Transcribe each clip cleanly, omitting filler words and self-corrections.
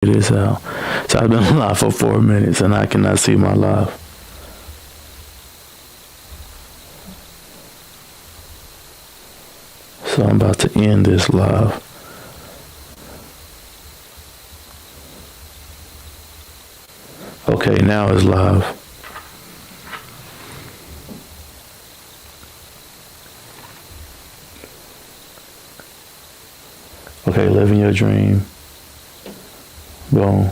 this out. So I've been live for 4 minutes and I cannot see my live. So I'm about to end this live. Okay, now it's live. Okay, living your dream. Boom.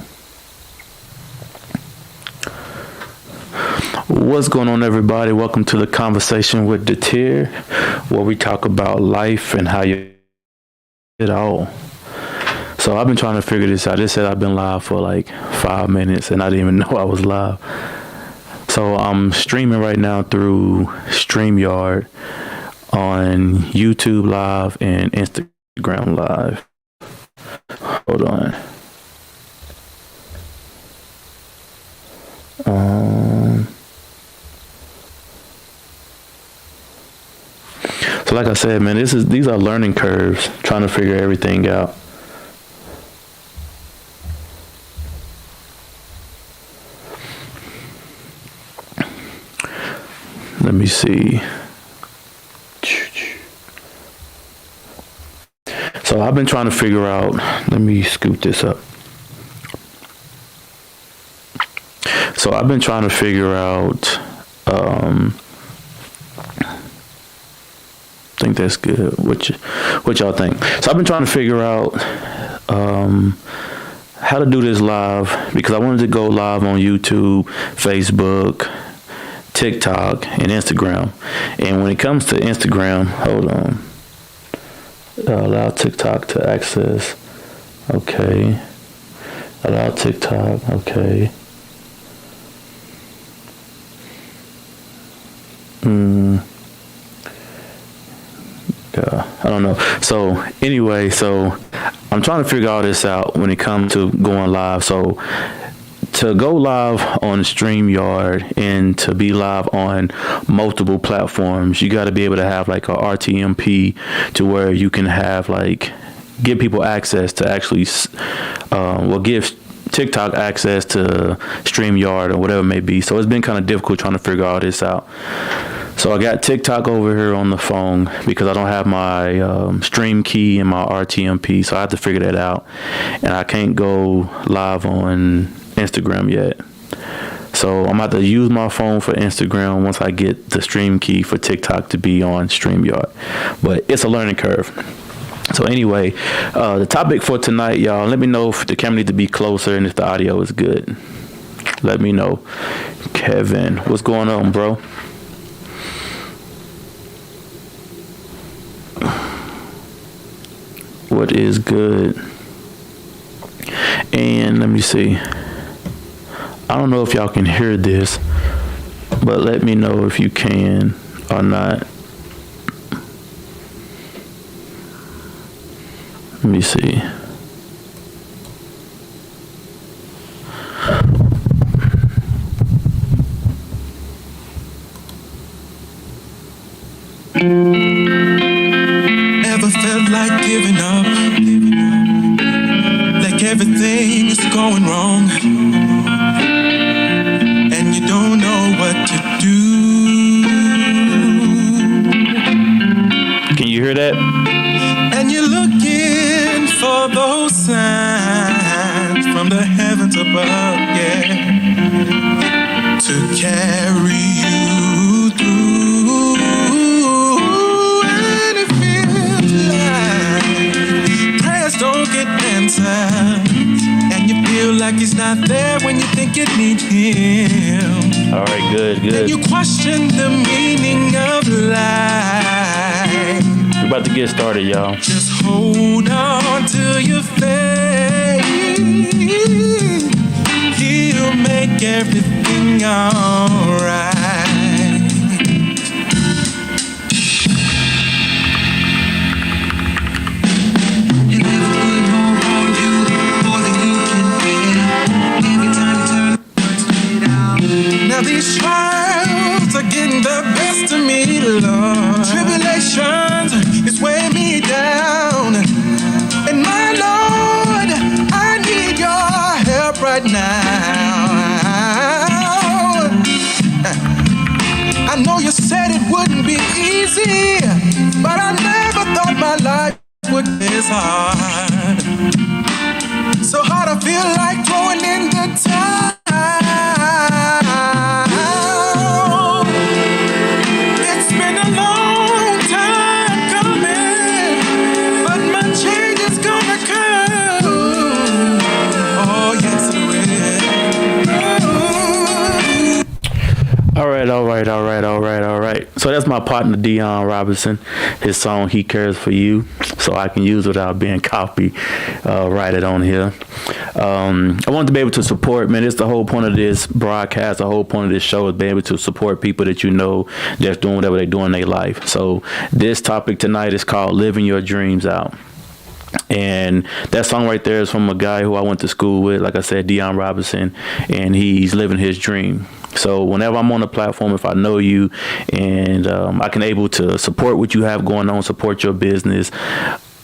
What's going on, everybody? Welcome to the Conversation with Detir, where we talk about life and how you it all. So I've been trying to figure this out. It said I've been live for like 5 minutes and I didn't even know I was live. So I'm streaming right now through StreamYard on YouTube Live and Instagram Live. Hold on. So like I said, man, these are learning curves, trying to figure everything out. Let me see. So I've been trying to figure out, let me scoot this up. So I've been trying to figure out, I think that's good. What y'all think? So I've been trying to figure out how to do this live, because I wanted to go live on YouTube, Facebook, TikTok, and Instagram. And when it comes to Instagram, hold on. Allow TikTok to access. Okay. Allow TikTok. Okay. I don't know. So anyway, so I'm trying to figure all this out when it comes to going live. So to go live on StreamYard and to be live on multiple platforms, you got to be able to have like a RTMP to where you can have like give people access to actually give TikTok access to StreamYard or whatever it may be. So it's been kind of difficult trying to figure all this out. So I got TikTok over here on the phone because I don't have my stream key and my RTMP, so I have to figure that out. And I can't go live on Instagram yet. So I'm about to use my phone for Instagram once I get the stream key for TikTok to be on StreamYard. But it's a learning curve. So anyway, the topic for tonight, y'all, let me know if the camera needs to be closer and if the audio is good. Let me know. Kevin, what's going on, bro? What is good? And let me see. I don't know if y'all can hear this, but let me know if you can or not. Let me see. Ever felt like giving up? Like everything is going wrong, and you don't know what to do. Can you hear that? And you're looking for those signs from the heavens above, yeah, to carry you through. And it feels like prayers don't get answered, and you feel like he's not there when you think you need him. All right, good. And you question the meaning of life. We're about to get started, y'all. Just hold on to your faith. He'll make everything alright. You never put more on you, more than you can bear. Every time you turn it out. Now these trials are getting the best of me, Lord. Tribulations is weighing me down. And my Lord, I need your right now. I know you said it wouldn't be easy, but I never thought my life would be this hard. So hard I feel like throwing in the towel. It's been a long time coming, but my change is gonna come. Oh yes it will. All right. So that's my partner, Dion Robinson. His song, He Cares For You. So I can use without being copied. Write it on here. I want to be able to support, man. It's the whole point of this broadcast. The whole point of this show is being able to support people that you know that's doing whatever they do in their life. So this topic tonight is called Living Your Dreams Out. And that song right there is from a guy who I went to school with, like I said, Dion Robinson, and he's living his dream. So whenever I'm on the platform, if I know you and I can able to support what you have going on, support your business,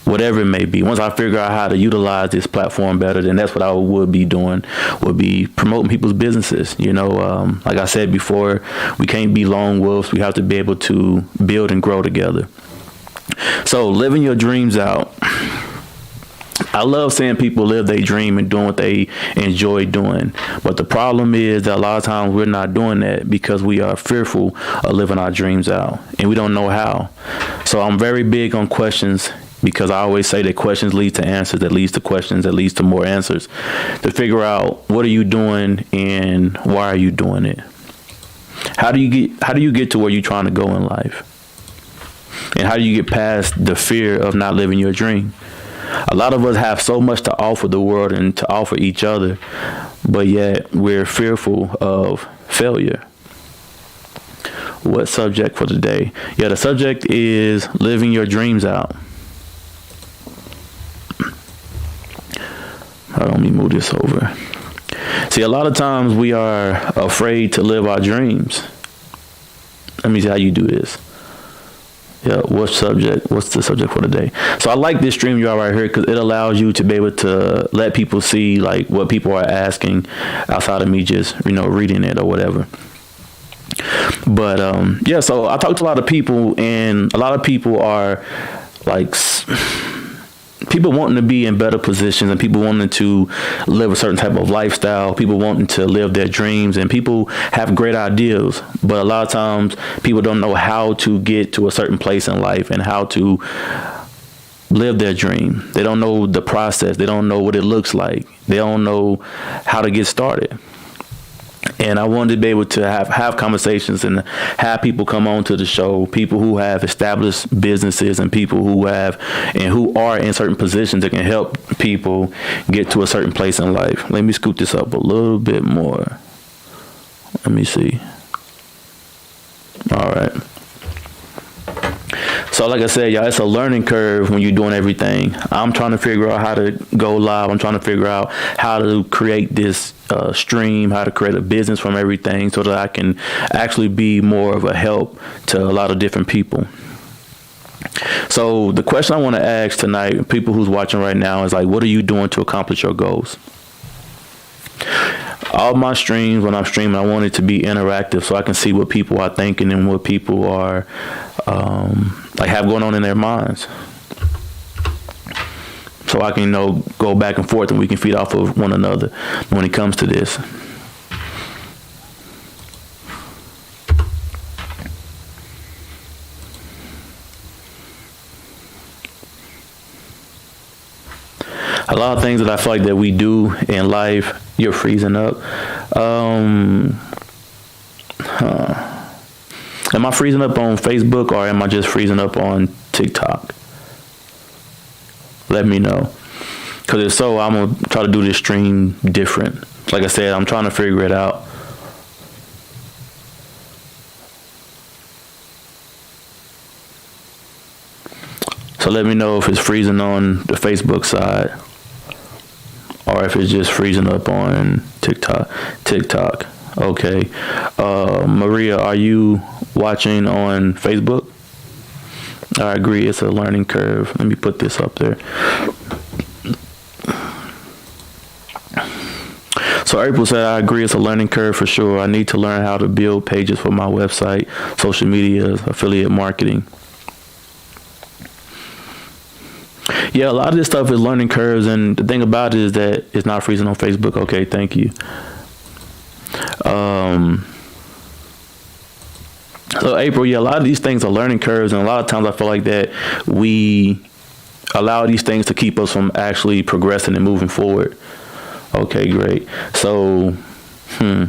whatever it may be. Once I figure out how to utilize this platform better, then that's what I would be doing, would be promoting people's businesses. You know, like I said before, we can't be lone wolves. We have to be able to build and grow together. So living your dreams out. I love seeing people live their dream and doing what they enjoy doing. But the problem is that a lot of times we're not doing that because we are fearful of living our dreams out and we don't know how. So I'm very big on questions because I always say that questions lead to answers, that leads to questions, that leads to more answers. To figure out what are you doing and why are you doing it? How do you get to where you're trying to go in life? And how do you get past the fear of not living your dream? A lot of us have so much to offer the world and to offer each other, but yet we're fearful of failure. What subject for today? Yeah, the subject is living your dreams out. Let me move this over. See, a lot of times we are afraid to live our dreams. Let me see how you do this. Yeah, what's the subject for today? So I like this StreamYard right here because it allows you to be able to let people see like what people are asking outside of me just, reading it or whatever. But yeah, so I talked to a lot of people and a lot of people are like people wanting to be in better positions and people wanting to live a certain type of lifestyle, people wanting to live their dreams, and people have great ideas. But a lot of times people don't know how to get to a certain place in life and how to live their dream. They don't know the process. They don't know what it looks like. They don't know how to get started. And I wanted to be able to have conversations and have people come on to the show, people who have established businesses and people who are in certain positions that can help people get to a certain place in life. Let me scoot this up a little bit more. Let me see. All right. So like I said, y'all, it's a learning curve when you're doing everything. I'm trying to figure out how to go live. I'm trying to figure out how to create this stream, how to create a business from everything so that I can actually be more of a help to a lot of different people. So the question I want to ask tonight, people who's watching right now, is like, what are you doing to accomplish your goals? All my streams, when I'm streaming, I want it to be interactive so I can see what people are thinking and what people are have going on in their minds. So I can go back and forth and we can feed off of one another when it comes to this. A lot of things that I feel like that we do in life. You're freezing up. Am I freezing up on Facebook or am I just freezing up on TikTok? Let me know. Because if so, I'm going to try to do this stream different. Like I said, I'm trying to figure it out. So let me know if it's freezing on the Facebook side or if it's just freezing up on TikTok. Okay. Maria, are you watching on Facebook? I agree. It's a learning curve. Let me put this up there. So So April said, I agree, it's a learning curve for sure. I need to learn how to build pages for my website, social media, affiliate marketing. Yeah, a lot of this stuff is learning curves, and the thing about it is that it's not freezing on Facebook. Okay, thank you. So April, yeah, a lot of these things are learning curves, and a lot of times I feel like that we allow these things to keep us from actually progressing and moving forward. Okay, great. So, I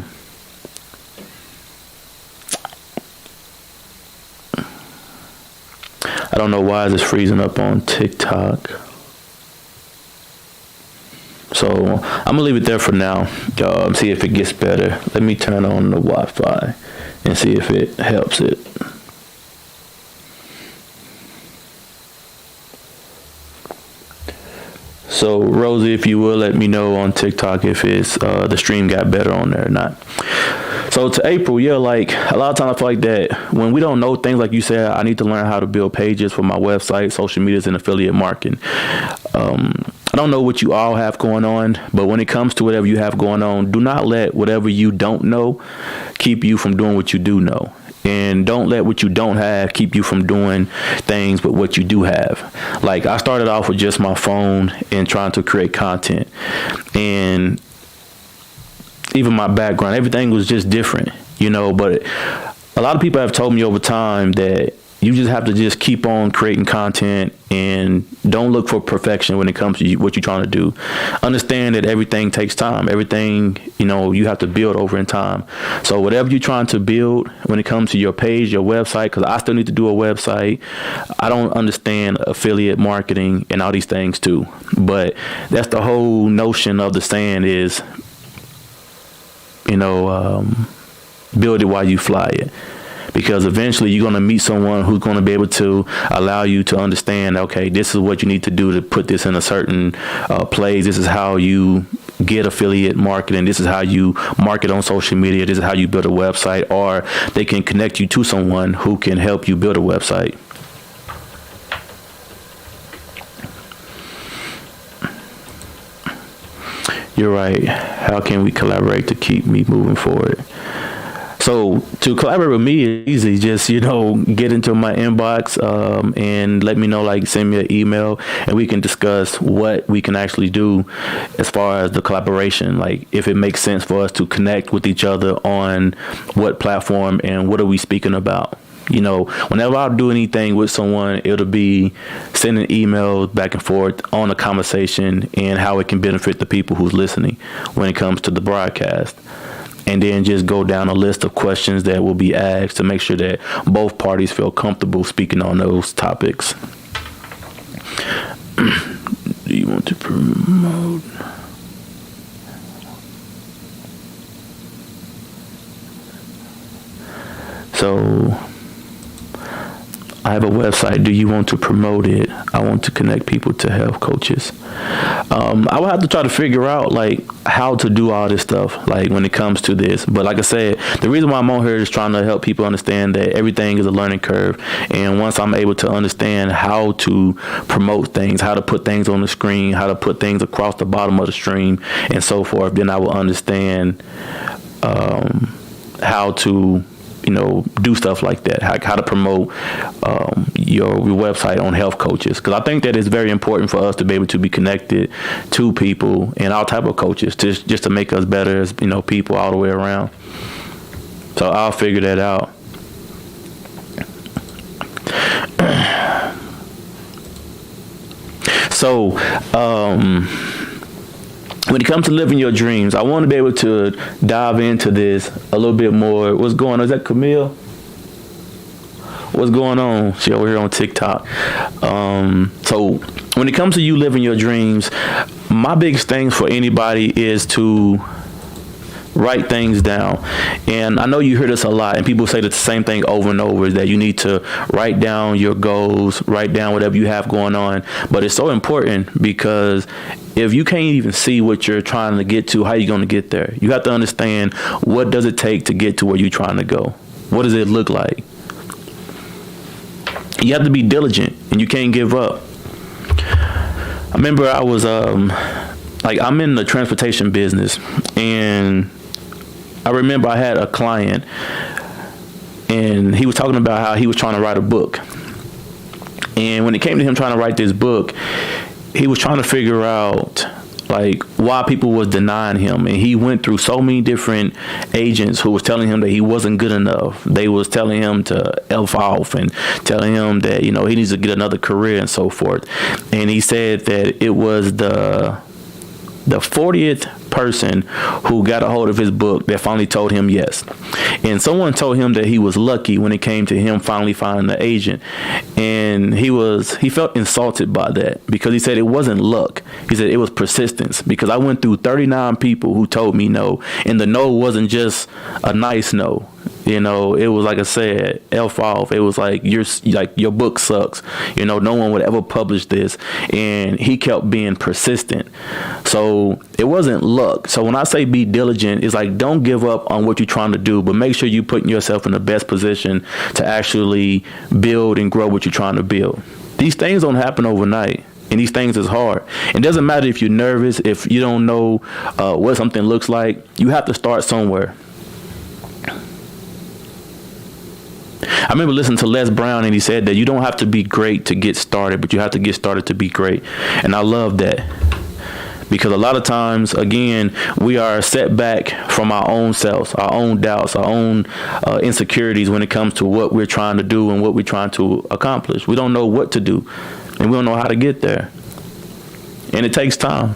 don't know why it's freezing up on TikTok. So I'm gonna leave it there for now. See if it gets better. Let me turn on the Wi-Fi and see if it helps it. So Rosie, if you will, let me know on TikTok if it's the stream got better on there or not. So to April, yeah, like a lot of times I feel like that when we don't know things, like you said, I need to learn how to build pages for my website, social medias, and affiliate marketing. I don't know what you all have going on, but when it comes to whatever you have going on, do not let whatever you don't know keep you from doing what you do know. And don't let what you don't have keep you from doing things with what you do have. Like I started off with just my phone and trying to create content. And even my background, everything was just different, you know, but a lot of people have told me over time that you just have to just keep on creating content and don't look for perfection when it comes to what you're trying to do. Understand that everything takes time. Everything, you know, you have to build over in time. So whatever you're trying to build when it comes to your page, your website, because I still need to do a website. I don't understand affiliate marketing and all these things too. But that's the whole notion of the saying is, you know, build it while you fly it. Because eventually you're going to meet someone who's going to be able to allow you to understand, okay, this is what you need to do to put this in a certain place. This is how you get affiliate marketing. This is how you market on social media. This is how you build a website. Or they can connect you to someone who can help you build a website. You're right. How can we collaborate to keep me moving forward? So to collaborate with me is easy. Just, you know, get into my inbox and let me know, like send me an email and we can discuss what we can actually do as far as the collaboration. Like if it makes sense for us to connect with each other on what platform and what are we speaking about. You know, whenever I do anything with someone, it'll be sending emails back and forth on a conversation and how it can benefit the people who's listening when it comes to the broadcast. And then just go down a list of questions that will be asked to make sure that both parties feel comfortable speaking on those topics. Do you want to promote? So I have a website. Do you want to promote it? I want to connect people to health coaches. I will have to try to figure out like how to do all this stuff, like when it comes to this. But like I said, the reason why I'm on here is trying to help people understand that everything is a learning curve. And once I'm able to understand how to promote things, how to put things on the screen, how to put things across the bottom of the stream and so forth, then I will understand how to, you know, do stuff like that, how to promote your website on health coaches. Because I think that it's very important for us to be able to be connected to people and all type of coaches just to make us better as, you know, people all the way around. So I'll figure that out. So, when it comes to living your dreams, I want to be able to dive into this a little bit more. What's going on? Is that Camille? What's going on? She over here on TikTok. So when it comes to you living your dreams, my biggest thing for anybody is to write things down. And I know you hear this a lot, and people say the same thing over and over, is that you need to write down your goals, write down whatever you have going on. But it's so important because if you can't even see what you're trying to get to, how are you going to get there? You have to understand, what does it take to get to where you're trying to go? What does it look like? You have to be diligent, and you can't give up. I remember I was like I'm in the transportation business, and I remember I had a client, and he was talking about how he was trying to write a book. And when it came to him trying to write this book, he was trying to figure out like why people was denying him. And he went through so many different agents who was telling him that he wasn't good enough. They was telling him to F off and telling him that, you know, he needs to get another career and so forth. And he said that it was the 40th person who got a hold of his book that finally told him yes. And someone told him that he was lucky when it came to him finally finding the agent. And he felt insulted by that, because he said it wasn't luck. He said it was persistence, because I went through 39 people who told me no, and the no wasn't just a nice no. You know, it was like I said, F off. It was like your book sucks. You know, no one would ever publish this. And he kept being persistent. So it wasn't luck. So when I say be diligent, it's like don't give up on what you're trying to do, but make sure you're putting yourself in the best position to actually build and grow what you're trying to build. These things don't happen overnight. And these things is hard. It doesn't matter if you're nervous, if you don't know what something looks like. You have to start somewhere. I remember listening to Les Brown, and he said that you don't have to be great to get started, but you have to get started to be great. And I love that, because a lot of times, again, we are set back from our own selves, our own doubts, our own insecurities when it comes to what we're trying to do and what we're trying to accomplish. We don't know what to do, and we don't know how to get there. And it takes time.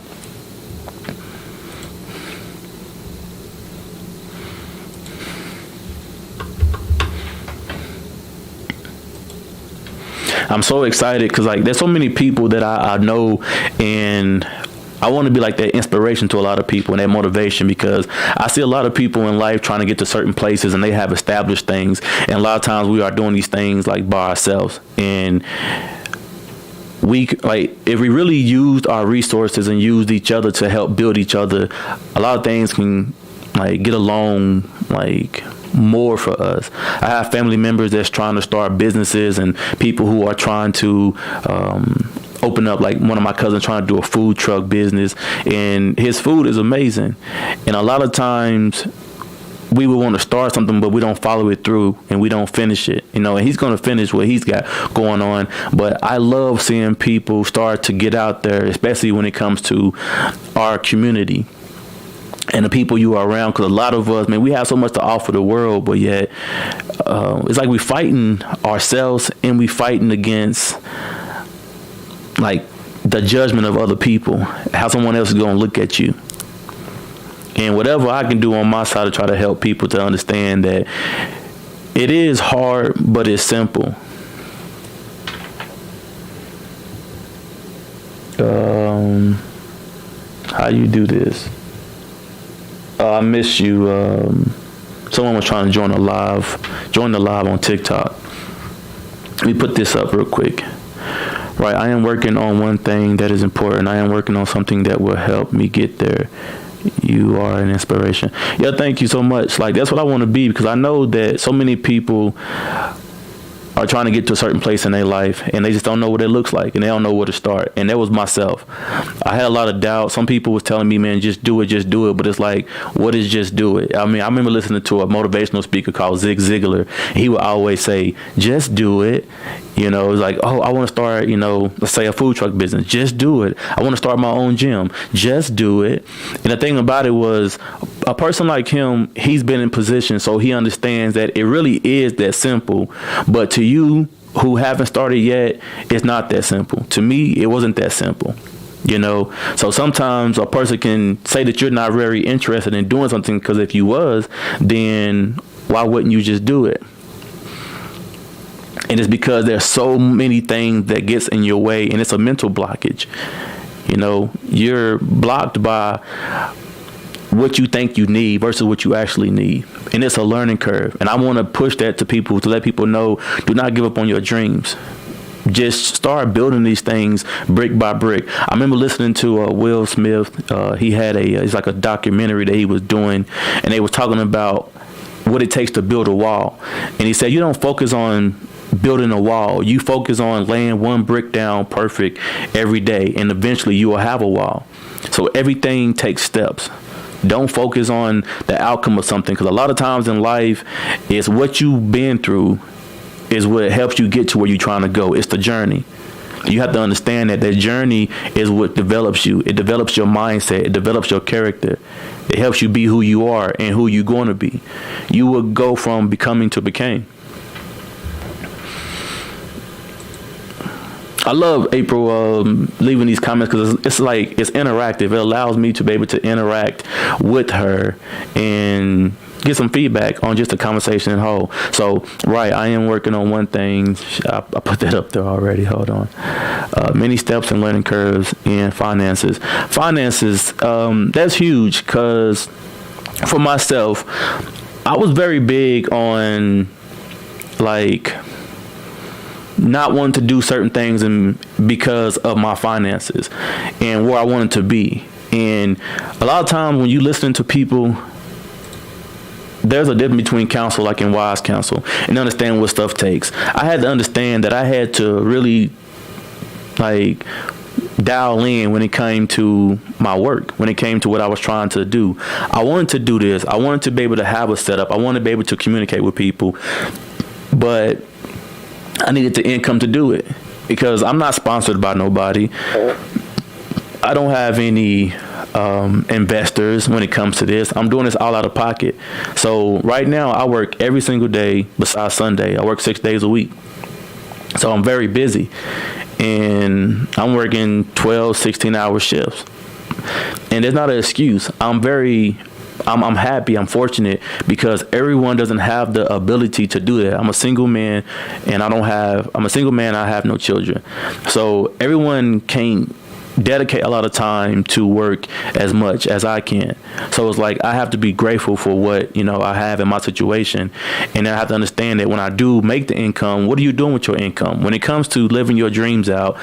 I'm so excited because like there's so many people that I know, and I want to be like that inspiration to a lot of people and that motivation, because I see a lot of people in life trying to get to certain places and they have established things. And a lot of times we are doing these things like by ourselves. And if we really used our resources and used each other to help build each other, a lot of things can like get along like more for us. I have family members that's trying to start businesses, and people who are trying to open up, like one of my cousins trying to do a food truck business, and his food is amazing. And a lot of times we would want to start something, but we don't follow it through and we don't finish it, you know, and he's going to finish what he's got going on. But I love seeing people start to get out there, especially when it comes to our community and the people you are around, because a lot of us, man, we have so much to offer the world, but yet it's like we're fighting ourselves and we fighting against like the judgment of other people, how someone else is going to look at you. And whatever I can do on my side to try to help people to understand that it is hard, but it's simple. How you do this? I miss you. Someone was trying to join the live on TikTok. Let me put this up real quick. Right, I am working on one thing that is important. I am working on something that will help me get there. You are an inspiration. Yeah, thank you so much. Like, that's what I want to be, because I know that so many people are trying to get to a certain place in their life and they just don't know what it looks like and they don't know where to start. And that was myself. I had a lot of doubt. Some people was telling me, man, just do it. But it's like, what is just do it? I mean, I remember listening to a motivational speaker called Zig Ziglar. He would always say, just do it. You know, it's like, oh, I want to start, you know, let's say a food truck business. Just do it. I want to start my own gym. Just do it. And the thing about it was, a person like him, he's been in position, so he understands that it really is that simple. But to you who haven't started yet, it's not that simple. To me, it wasn't that simple. You know, so sometimes a person can say that you're not very interested in doing something, because if you was, then why wouldn't you just do it? And it's because there's so many things that gets in your way, and it's a mental blockage. You know, you're blocked by what you think you need versus what you actually need. And it's a learning curve. And I want to push that to people, to let people know, do not give up on your dreams. Just start building these things brick by brick. I remember listening to Will Smith. He had it's like a documentary that he was doing, and they were talking about what it takes to build a wall. And he said, you don't focus on building a wall. You focus on laying one brick down perfect every day, and eventually you will have a wall. So everything takes steps. Don't focus on the outcome of something, because a lot of times in life, it's what you've been through is what helps you get to where you're trying to go. It's the journey. You have to understand that journey is what develops you. It develops your mindset. It develops your character. It helps you be who you are and who you're going to be. You will go from becoming to became. I love April leaving these comments, because it's like it's interactive. It allows me to be able to interact with her and get some feedback on just the conversation in whole. So, right, I am working on one thing. I put that up there already. Hold on. Many steps and learning curves in finances. Finances, that's huge, because for myself, I was very big on like not wanting to do certain things and because of my finances and where I wanted to be. And a lot of times when you listen to people, there's a difference between counsel, like in wise counsel, and understand what stuff takes. I had to understand that I had to really like dial in when it came to my work, when it came to what I was trying to do. I wanted to do this. I wanted to be able to have a setup. I wanted to be able to communicate with people, but I needed the income to do it, because I'm not sponsored by nobody. I don't have any investors when it comes to this. I'm doing this all out of pocket. So right now I work every single day besides Sunday. I work 6 days a week. So I'm very busy, and I'm working 12, 16-hour shifts. And it's not an excuse. I'm happy, I'm fortunate, because everyone doesn't have the ability to do that. I'm a single man, and I have no children. So everyone can't dedicate a lot of time to work as much as I can. So it's like I have to be grateful for what, I have in my situation. And I have to understand that when I do make the income, what are you doing with your income? When it comes to living your dreams out,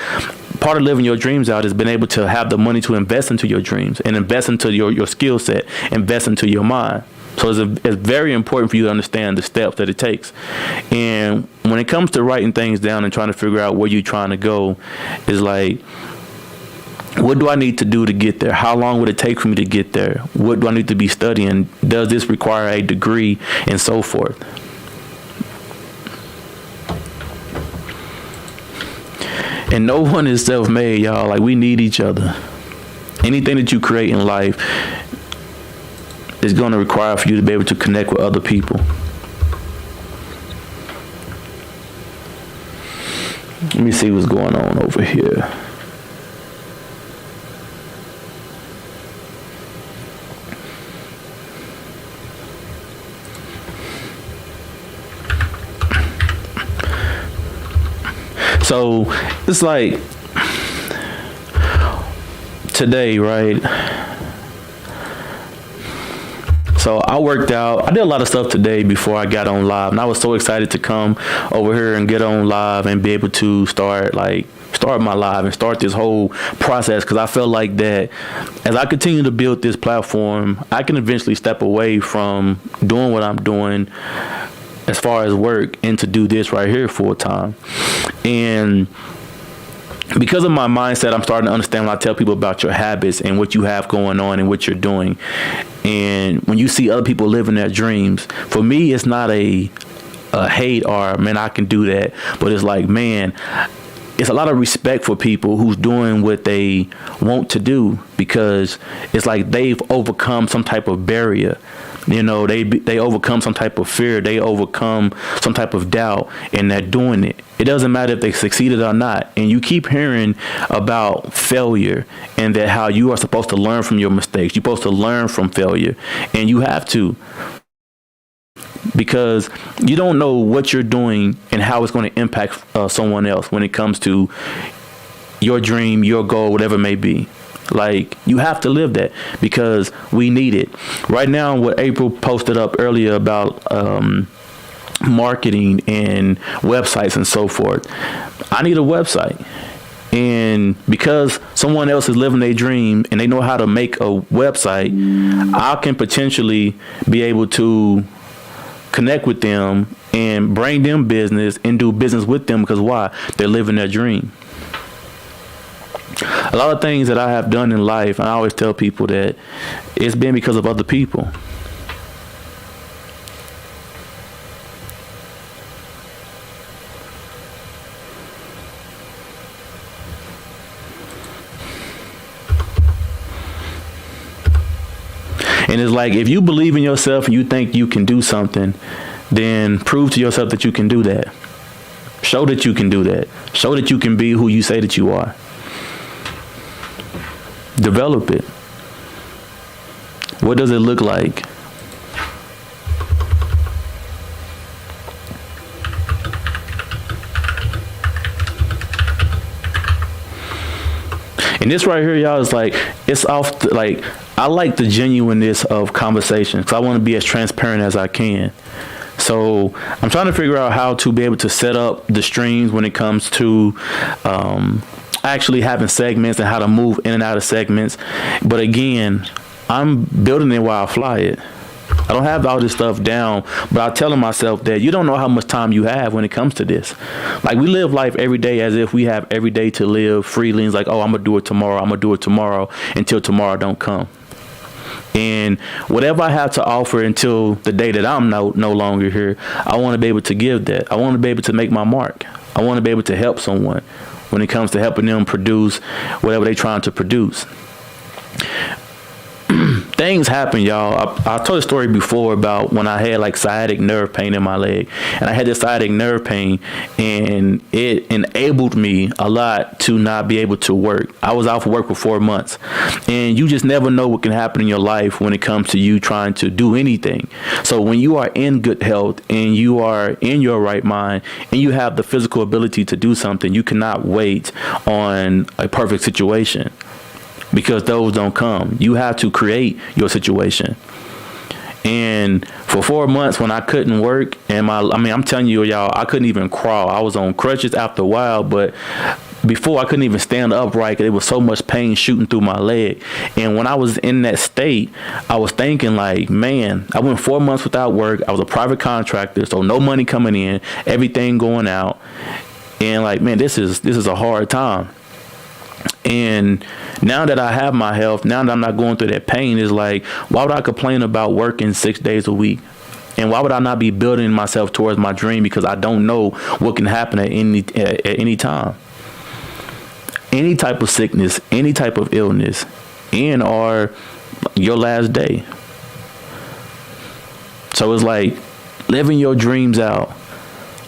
part of living your dreams out is being able to have the money to invest into your dreams and invest into your skill set, invest into your mind. So it's very important for you to understand the steps that it takes. And when it comes to writing things down and trying to figure out where you're trying to go, is like, what do I need to do to get there? How long would it take for me to get there? What do I need to be studying? Does this require a degree? And so forth. And no one is self-made, y'all. Like, we need each other. Anything that you create in life is going to require for you to be able to connect with other people. Let me see what's going on over here. So it's like today, right? So I worked out. I did a lot of stuff today before I got on live, and I was so excited to come over here and get on live and be able to start my live and start this whole process, because I felt like that as I continue to build this platform, I can eventually step away from doing what I'm doing as far as work and to do this right here full time. And because of my mindset, I'm starting to understand when I tell people about your habits and what you have going on and what you're doing. And when you see other people living their dreams, for me, it's not a hate or, man, I can do that. But it's like, man, it's a lot of respect for people who's doing what they want to do, because it's like they've overcome some type of barrier. They overcome some type of fear. They overcome some type of doubt, and they're doing it. It doesn't matter if they succeeded or not. And you keep hearing about failure and that how you are supposed to learn from your mistakes. You're supposed to learn from failure, and you have to, because you don't know what you're doing and how it's going to impact someone else when it comes to your dream, your goal, whatever it may be. Like, you have to live that, because we need it. Right now, what April posted up earlier about marketing and websites and so forth, I need a website. And because someone else is living their dream and they know how to make a website, I can potentially be able to connect with them and bring them business and do business with them, because why? They're living their dream. A lot of things that I have done in life, and I always tell people that it's been because of other people. And it's like, if you believe in yourself and you think you can do something, then prove to yourself that you can do that. Show that you can do that. Show that you can be who you say that you are. Develop it. What does it look like? And this right here, y'all, is like, it's off, like, I like the genuineness of conversation because I want to be as transparent as I can. So I'm trying to figure out how to be able to set up the streams when it comes to actually having segments and how to move in and out of segments. But again, I'm building it while I fly it. I don't have all this stuff down, but I'm telling myself that you don't know how much time you have when it comes to this. Like, we live life every day as if we have every day to live freely. It's like, oh, I'm going to do it tomorrow. I'm going to do it tomorrow until tomorrow don't come. And whatever I have to offer until the day that I'm no longer here, I want to be able to give that. I want to be able to make my mark. I want to be able to help someone when it comes to helping them produce whatever they're trying to produce. Things happen, y'all. I told a story before about when I had like sciatic nerve pain in my leg, and I had this sciatic nerve pain, and it enabled me a lot to not be able to work. I was out for work for 4 months, and you just never know what can happen in your life when it comes to you trying to do anything. So when you are in good health and you are in your right mind and you have the physical ability to do something, you cannot wait on a perfect situation, because those don't come. You have to create your situation. And for 4 months when I couldn't work, and I'm telling you, y'all, I couldn't even crawl. I was on crutches after a while, but before I couldn't even stand upright. There was so much pain shooting through my leg. And when I was in that state, I was thinking like, man, I went 4 months without work. I was a private contractor, so no money coming in, everything going out. And like, man, this is a hard time. And now that I have my health, now that I'm not going through that pain, is like, why would I complain about working 6 days a week? And why would I not be building myself towards my dream? Because I don't know what can happen at any time. Any type of sickness, any type of illness, and or your last day. So it's like living your dreams out.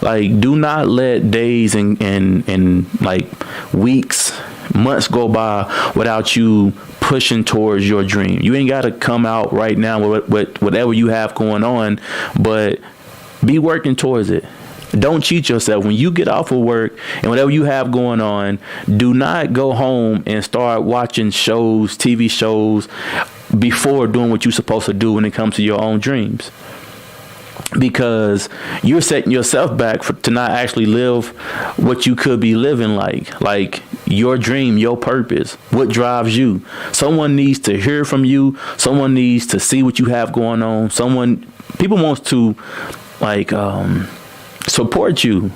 Like, do not let days and like weeks, months go by without you pushing towards your dream. You ain't got to come out right now with whatever you have going on, but be working towards it. Don't cheat yourself. When you get off of work and whatever you have going on, do not go home and start watching shows, TV shows, before doing what you're supposed to do when it comes to your own dreams. Because you're setting yourself back to not actually live what you could be living like your dream, your purpose, what drives you. Someone needs to hear from you. Someone needs to see what you have going on. People wants to support you,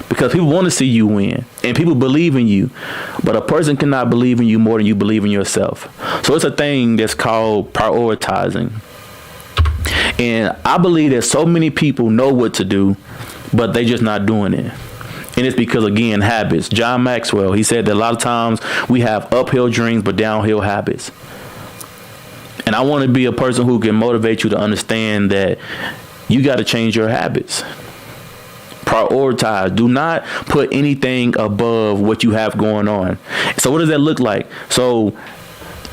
because people want to see you win and people believe in you. But a person cannot believe in you more than you believe in yourself. So it's a thing that's called prioritizing. And I believe that so many people know what to do, but they just not doing it. And it's because, again, habits. John Maxwell, he said that a lot of times we have uphill dreams, but downhill habits. And I want to be a person who can motivate you to understand that you got to change your habits. Prioritize. Do not put anything above what you have going on. So what does that look like? So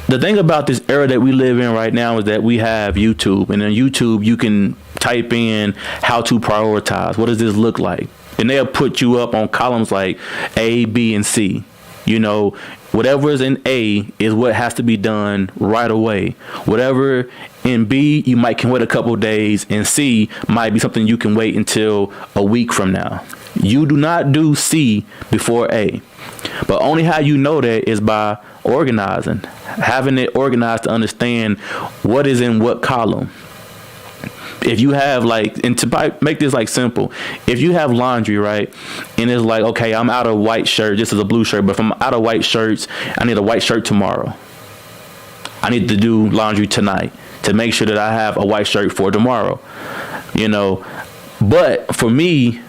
the thing about this era that we live in right now is that we have YouTube, and on YouTube you can type in how to prioritize. What does this look like? And they'll put you up on columns like A, B, and C. You know, whatever is in A is what has to be done right away. Whatever in B, you might can wait a couple of days, and C might be something you can wait until a week from now. You do not do C before A. But only how you know that is by organizing, having it organized to understand what is in what column. if you have like, and to make this like simple, if you have laundry, right, and it's like, okay, I'm out of white shirt, this is a blue shirt, but if I'm out of white shirts, I need a white shirt tomorrow. I need to do laundry tonight to make sure that I have a white shirt for tomorrow, you know. But for me,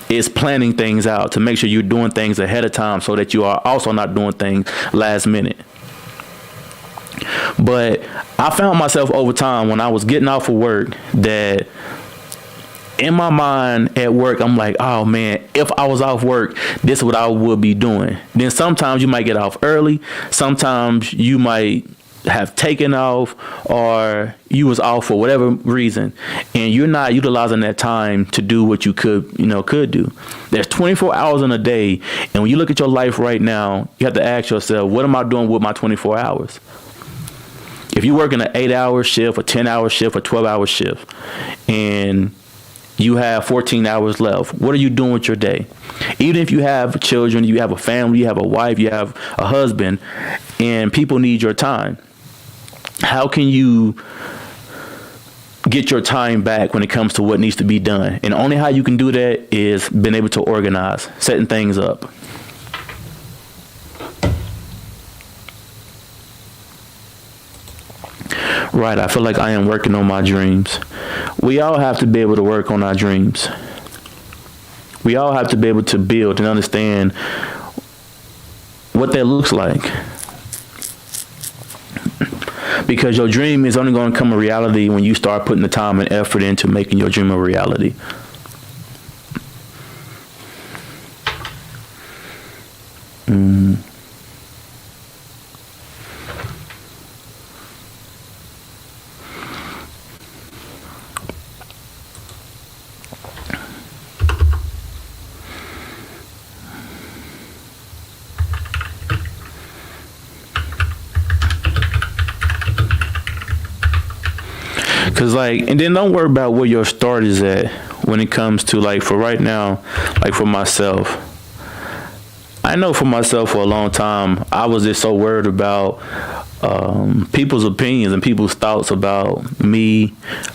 it's planning things out to make sure you're doing things ahead of time so that you are also not doing things last minute. But I found myself over time when I was getting off of work that in my mind at work, I'm like, oh man, if I was off work, this is what I would be doing. Then sometimes you might get off early. Sometimes you might have taken off, or you was off for whatever reason, and you're not utilizing that time to do what you could do. There's 24 hours in a day, and when you look at your life right now, you have to ask yourself, what am I doing with my 24 hours? If you work in an 8-hour shift, a 10-hour shift, a 12-hour shift, and you have 14 hours left, what are you doing with your day? Even if you have children, you have a family, you have a wife, you have a husband, and people need your time, how can you get your time back when it comes to what needs to be done? And only how you can do that is being able to organize, setting things up. Right, I feel like I am working on my dreams. We all have to be able to work on our dreams. We all have to be able to build and understand what that looks like. Because your dream is only going to come a reality when you start putting the time and effort into making your dream a reality. Cause like, and then don't worry about where your start is at when it comes to like, for right now, like for myself, I know for myself for a long time, I was just so worried about people's opinions and people's thoughts about me,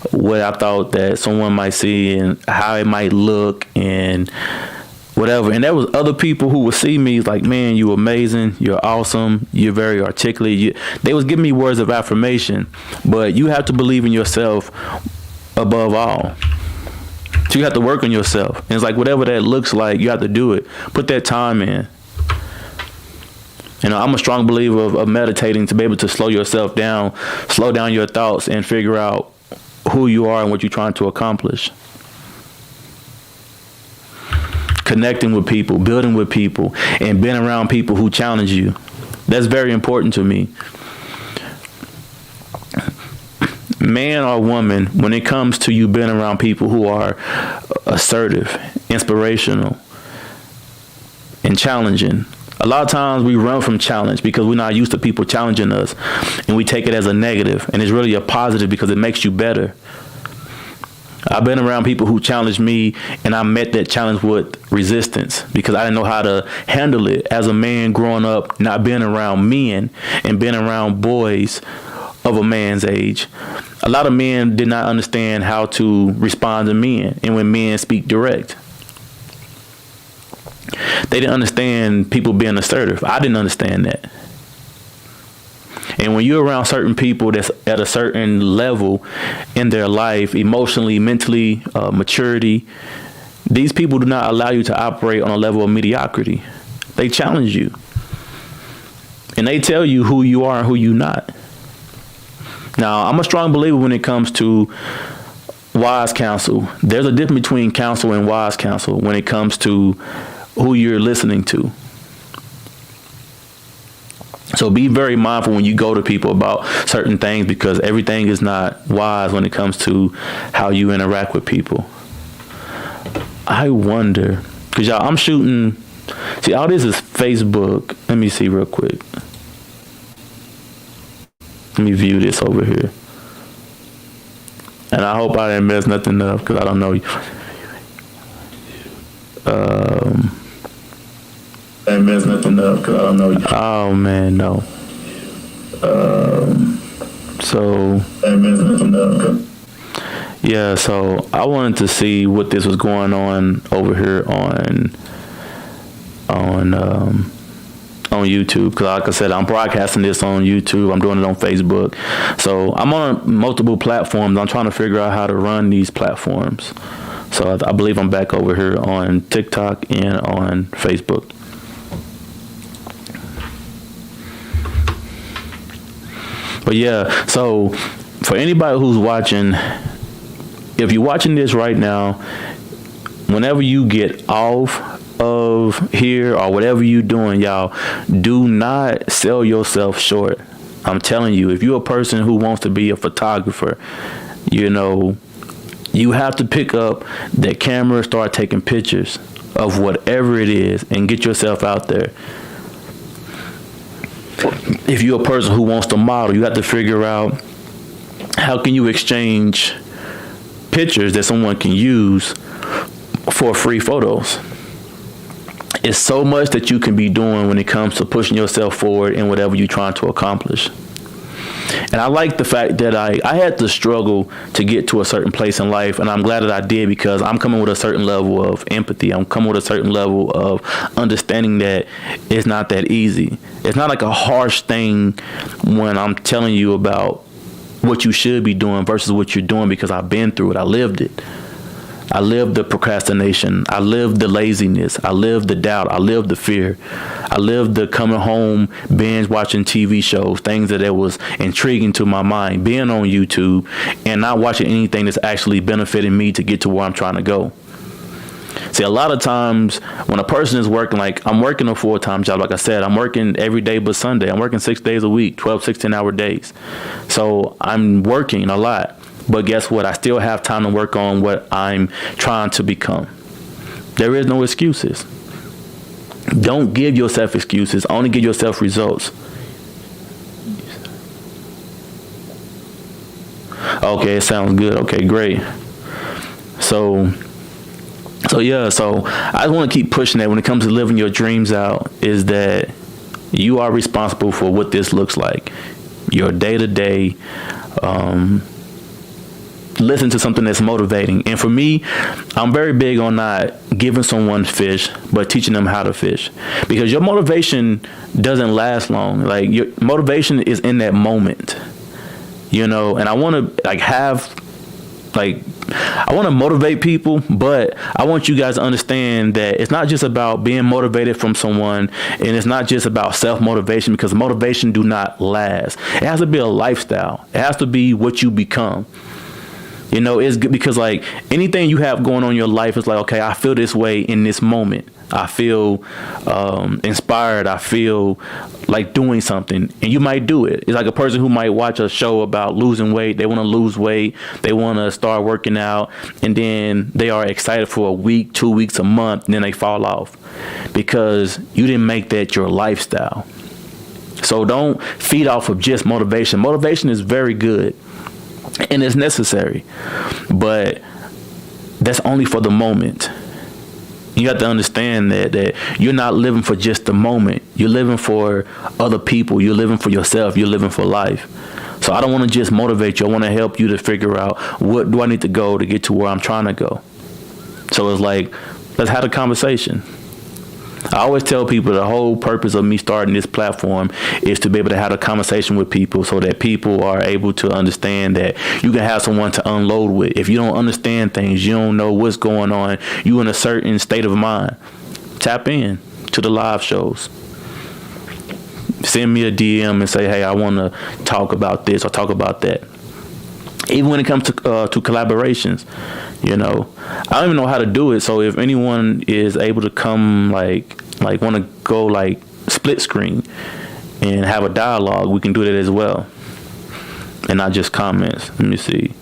what I thought that someone might see and how it might look and whatever. And there was other people who would see me like, man, you amazing, you're awesome, you're very articulate. They was giving me words of affirmation, but you have to believe in yourself above all. So you have to work on yourself. And it's like, whatever that looks like, you have to do it. Put that time in. You know, I'm a strong believer of meditating to be able to slow yourself down, slow down your thoughts and figure out who you are and what you're trying to accomplish. Connecting with people, building with people, and being around people who challenge you. That's very important to me. Man or woman, when it comes to you being around people who are assertive, inspirational, and challenging, a lot of times we run from challenge because we're not used to people challenging us, and we take it as a negative, and it's really a positive because it makes you better. I've been around people who challenged me, and I met that challenge with resistance because I didn't know how to handle it as a man growing up, not being around men and being around boys of a man's age. A lot of men did not understand how to respond to men and when men speak direct. They didn't understand people being assertive. I didn't understand that. And when you're around certain people that's at a certain level in their life, emotionally, mentally, maturity, these people do not allow you to operate on a level of mediocrity. They challenge you. And they tell you who you are and who you're not. Now, I'm a strong believer when it comes to wise counsel. There's a difference between counsel and wise counsel when it comes to who you're listening to. So be very mindful when you go to people about certain things because everything is not wise when it comes to how you interact with people. I wonder, because y'all, I'm shooting, see, all this is Facebook. Let me see real quick. Let me view this over here. And I hope I didn't mess nothing up because I don't know. I messed nothing up because I don't know. Oh man, no. So I messed nothing up. Yeah, yeah, so I wanted to see what this was going on over here on YouTube, because like I said, I'm broadcasting this on YouTube. I'm doing it on Facebook. So I'm on multiple platforms. I'm trying to figure out how to run these platforms. So I believe I'm back over here on TikTok and on Facebook. But yeah, so for anybody who's watching, if you're watching this right now, whenever you get off of here or whatever you're doing, y'all, do not sell yourself short. I'm telling you, if you're a person who wants to be a photographer, you know, you have to pick up that camera, start taking pictures of whatever it is, and get yourself out there. If you're a person who wants to model, you have to figure out how can you exchange pictures that someone can use for free photos. It's so much that you can be doing when it comes to pushing yourself forward in whatever you're trying to accomplish. And I like the fact that I had to struggle to get to a certain place in life, and I'm glad that I did, because I'm coming with a certain level of empathy. I'm coming with a certain level of understanding that it's not that easy. It's not like a harsh thing when I'm telling you about what you should be doing versus what you're doing, because I've been through it. I lived it. I lived the procrastination. I lived the laziness. I lived the doubt. I lived the fear. I lived the coming home, binge watching TV shows, things that was intriguing to my mind, being on YouTube and not watching anything that's actually benefiting me to get to where I'm trying to go. See, a lot of times when a person is working, like I'm working a full-time job, like I said, I'm working every day but Sunday. I'm working 6 days a week, 12, 16-hour days. So I'm working a lot. But guess what? I still have time to work on what I'm trying to become. There is no excuses. Don't give yourself excuses. Only give yourself results. Okay, it sounds good. Okay, great. So yeah, so I want to keep pushing that when it comes to living your dreams out, is that you are responsible for what this looks like. Your day-to-day, listen to something that's motivating. And for me, I'm very big on not giving someone fish, but teaching them how to fish, because your motivation doesn't last long. Like, your motivation is in that moment, you know. And I want to I want to motivate people, but I want you guys to understand that it's not just about being motivated from someone, and it's not just about self-motivation, because motivation do not last. It has to be a lifestyle. It has to be what you become. You know, it's good, because like anything you have going on in your life is like, okay, I feel this way in this moment. I feel inspired. I feel like doing something, and you might do it. It's like a person who might watch a show about losing weight. They want to lose weight. They want to start working out, and then they are excited for a week, 2 weeks, a month, and then they fall off because you didn't make that your lifestyle. So don't feed off of just motivation. Motivation is very good and it's necessary, but that's only for the moment. You have to understand that you're not living for just the moment. You're living for other people. You're living for yourself. You're living for life. So I don't want to just motivate you. I want to help you to figure out, what do I need to go to get to where I'm trying to go. So it's like, let's have a conversation. I always tell people the whole purpose of me starting this platform is to be able to have a conversation with people, so that people are able to understand that you can have someone to unload with. If you don't understand things, you don't know what's going on, you in a certain state of mind, tap in to the live shows. Send me a DM and say, hey, I want to talk about this or talk about that. Even when it comes to collaborations, you know, I don't even know how to do it. So if anyone is able to come, like want to go like split screen and have a dialogue, we can do that as well, and not just comments. Let me see.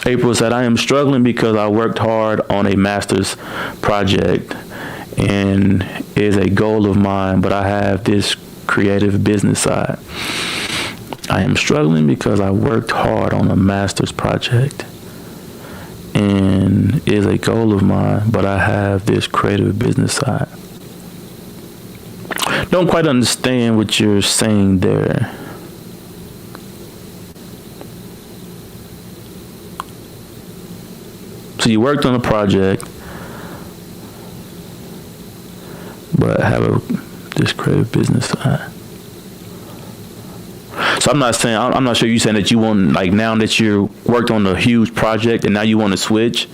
April said, I am struggling because I worked hard on a master's project and is a goal of mine, but I have this creative business side. I am struggling because I worked hard on a master's project and is a goal of mine, but I have this creative business side. Don't quite understand what you're saying there. So you worked on a project, but have this creative business side. So I'm not sure you're saying that you want, like, now that you worked on a huge project and now you want to switch.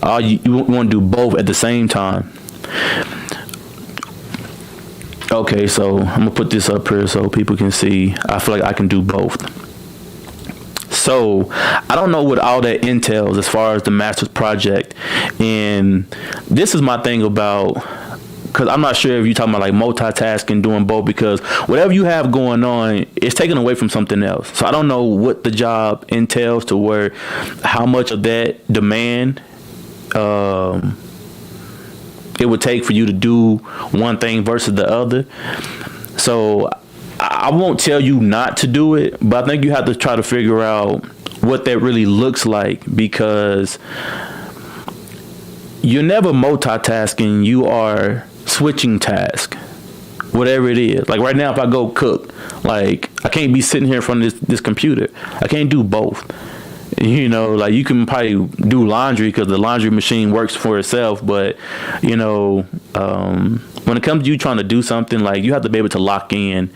You want to do both at the same time. Okay, so I'm gonna put this up here so people can see. I feel like I can do both. So I don't know what all that entails as far as the master's project, and this is my thing about, because I'm not sure if you're talking about like multitasking, doing both, because whatever you have going on, it's taken away from something else. So I don't know what the job entails to where how much of that demand it would take for you to do one thing versus the other. So I won't tell you not to do it, but I think you have to try to figure out what that really looks like, because you're never multitasking. You are switching tasks, whatever it is. Like right now, if I go cook, like I can't be sitting here in front of this computer. I can't do both. You know, like you can probably do laundry because the laundry machine works for itself. But, you know, when it comes to you trying to do something, like you have to be able to lock in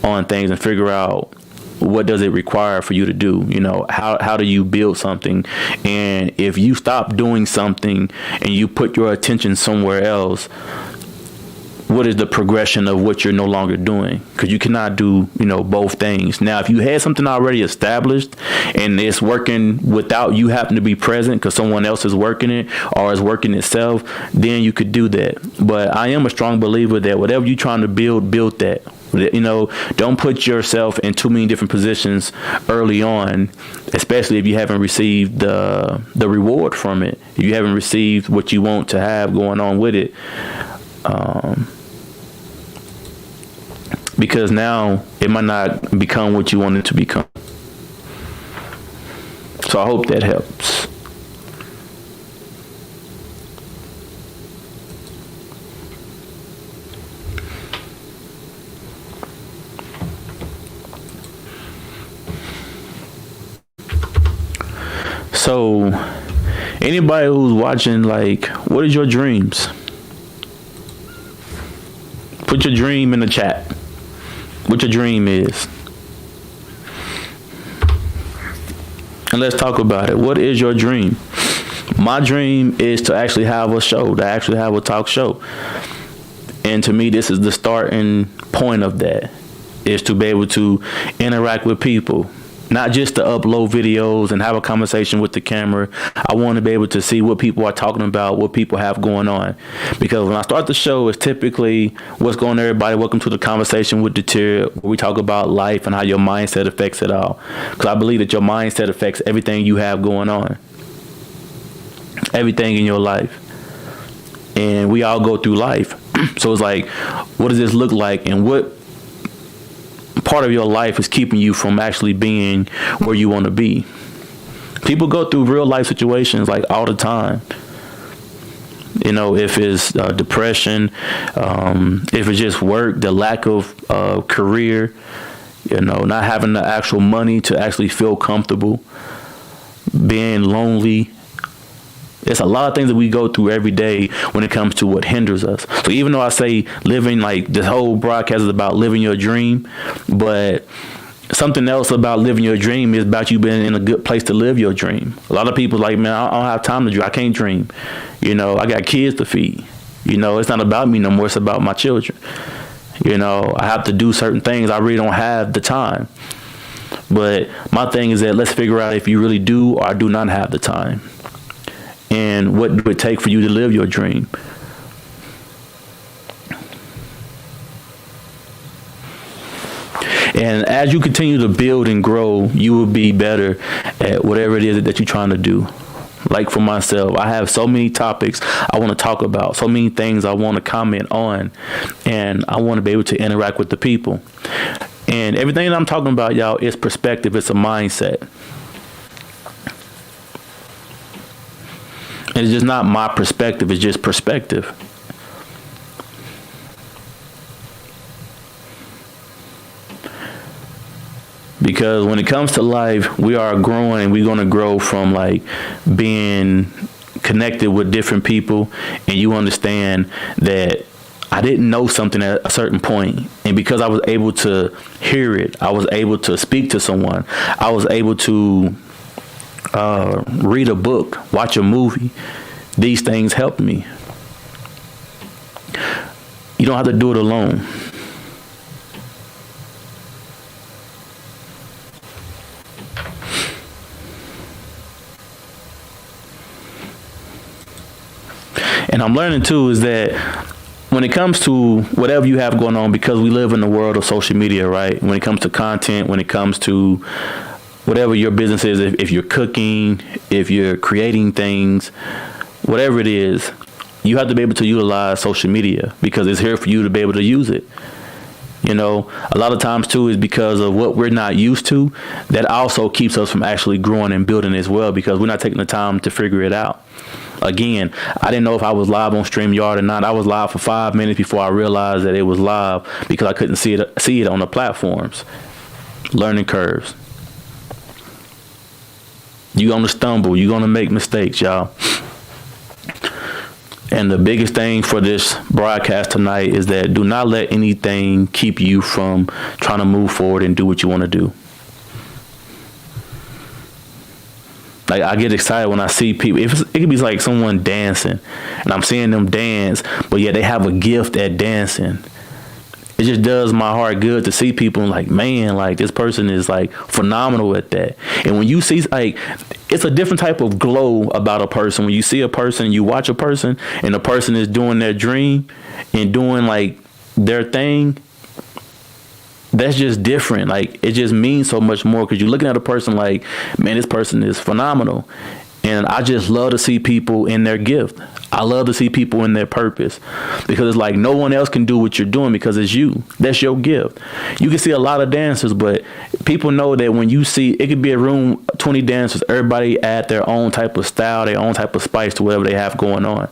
on things and figure out what does it require for you to do. You know, how do you build something? And if you stop doing something and you put your attention somewhere else, what is the progression of what you're no longer doing? Because you cannot do, you know, both things. Now, if you had something already established and it's working without you having to be present because someone else is working it or is working itself, then you could do that. But I am a strong believer that whatever you're trying to build that. You know, don't put yourself in too many different positions early on, especially if you haven't received the reward from it. If you haven't received what you want to have going on with it. Because now it might not become what you want it to become. So I hope that helps. So anybody who's watching, like, what is your dreams? Put your dream in the chat. What your dream is. And let's talk about it. What is your dream? My dream is to actually have a show, to actually have a talk show. And to me, this is the starting point of that, is to be able to interact with people. Not just to upload videos and have a conversation with the camera. I want to be able to see what people are talking about, what people have going on. Because when I start the show, it's typically what's going on, everybody. Welcome to the Conversation with Deterred, where we talk about life and how your mindset affects it all. Because I believe that your mindset affects everything you have going on. Everything in your life. And we all go through life. So it's like, what does this look like? And what part of your life is keeping you from actually being where you want to be? People go through real life situations like all the time. You know, if it's depression, if it's just work, the lack of career, you know, not having the actual money to actually feel comfortable, being lonely. It's a lot of things that we go through every day when it comes to what hinders us. So even though I say living, like this whole broadcast is about living your dream, but something else about living your dream is about you being in a good place to live your dream. A lot of people like, man, I don't have time to dream. I can't dream. You know, I got kids to feed. You know, it's not about me no more. It's about my children. You know, I have to do certain things. I really don't have the time. But my thing is that let's figure out if you really do or do not have the time. And what it would take for you to live your dream. And as you continue to build and grow, you will be better at whatever it is that you're trying to do. Like for myself, I have so many topics I want to talk about, so many things I want to comment on, and I want to be able to interact with the people. And everything that I'm talking about, y'all, is perspective. It's a mindset. It's just not my perspective. It's just perspective. Because when it comes to life, we are growing, and we're going to grow from like being connected with different people, and you understand that I didn't know something at a certain point, and because I was able to hear it, I was able to speak to someone, I was able to read a book, watch a movie. These things helped me. You don't have to do it alone. And I'm learning too is that when it comes to whatever you have going on, because we live in the world of social media, right? When it comes to content, when it comes to whatever your business is, if you're cooking, if you're creating things, whatever it is, you have to be able to utilize social media because it's here for you to be able to use it. You know, a lot of times too is because of what we're not used to. That also keeps us from actually growing and building as well because we're not taking the time to figure it out. Again, I didn't know if I was live on StreamYard or not. I was live for 5 minutes before I realized that it was live because I couldn't see it on the platforms. Learning curves. You're going to stumble. You're going to make mistakes, y'all. And the biggest thing for this broadcast tonight is that do not let anything keep you from trying to move forward and do what you want to do. Like, I get excited when I see people. It could be like someone dancing, and I'm seeing them dance, but yeah, they have a gift at dancing. It just does my heart good to see people like, man, like this person is like phenomenal at that. And when you see, like, it's a different type of glow about a person. When you see a person, you watch a person, and the person is doing their dream and doing like their thing. That's just different. Like, it just means so much more because you're looking at a person like, man, this person is phenomenal. And I just love to see people in their gift. I love to see people in their purpose because it's like no one else can do what you're doing because it's you. That's your gift. You can see a lot of dancers, but people know that when you see, it could be a room, 20 dancers, everybody add their own type of style, their own type of spice to whatever they have going on.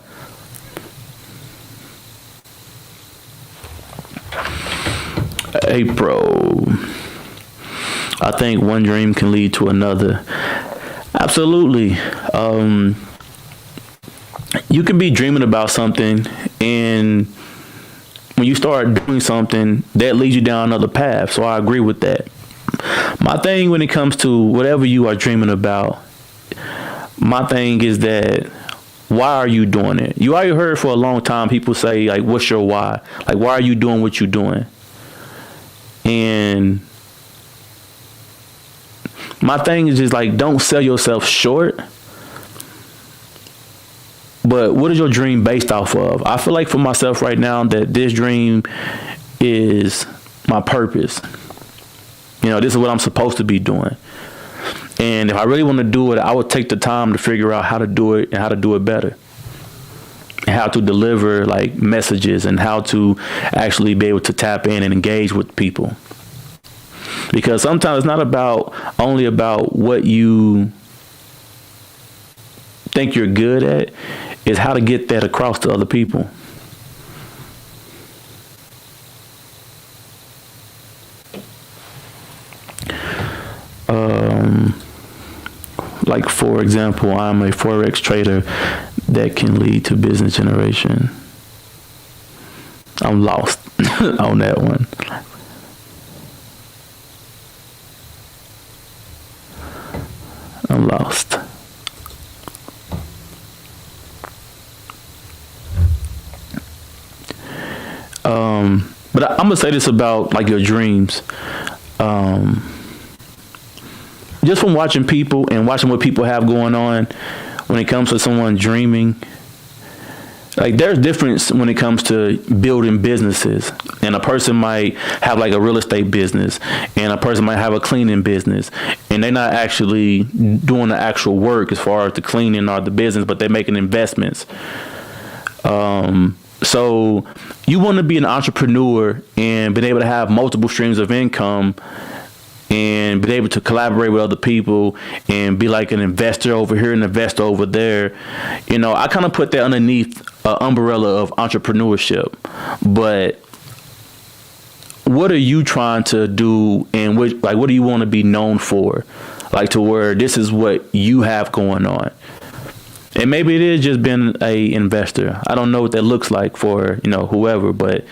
April. I think one dream can lead to another. Absolutely. You can be dreaming about something, and when you start doing something, that leads you down another path. So I agree with that. My thing when it comes to whatever you are dreaming about, my thing is that why are you doing it? You already heard for a long time people say, like, what's your why? Like, why are you doing what you're doing? And my thing is just like, don't sell yourself short. But what is your dream based off of? I feel like for myself right now that this dream is my purpose. You know, this is what I'm supposed to be doing. And if I really want to do it, I would take the time to figure out how to do it and how to do it better. And how to deliver like messages and how to actually be able to tap in and engage with people. Because sometimes it's not only about what you think you're good at, is how to get that across to other people. Like, for example, I'm a Forex trader that can lead to business generation. I'm lost on that one. I'm lost. But I'm gonna say this about like your dreams. Just from watching people and watching what people have going on when it comes to someone dreaming, like there's difference when it comes to building businesses. And a person might have like a real estate business, and a person might have a cleaning business, and they're not actually doing the actual work as far as the cleaning or the business, but they're making investments. So you want to be an entrepreneur and be able to have multiple streams of income and be able to collaborate with other people and be like an investor over here and investor over there. You know, I kind of put that underneath an umbrella of entrepreneurship. But what are you trying to do, and what do you want to be known for? Like, to where this is what you have going on. And maybe it is just being a investor. I don't know what that looks like for, whoever, but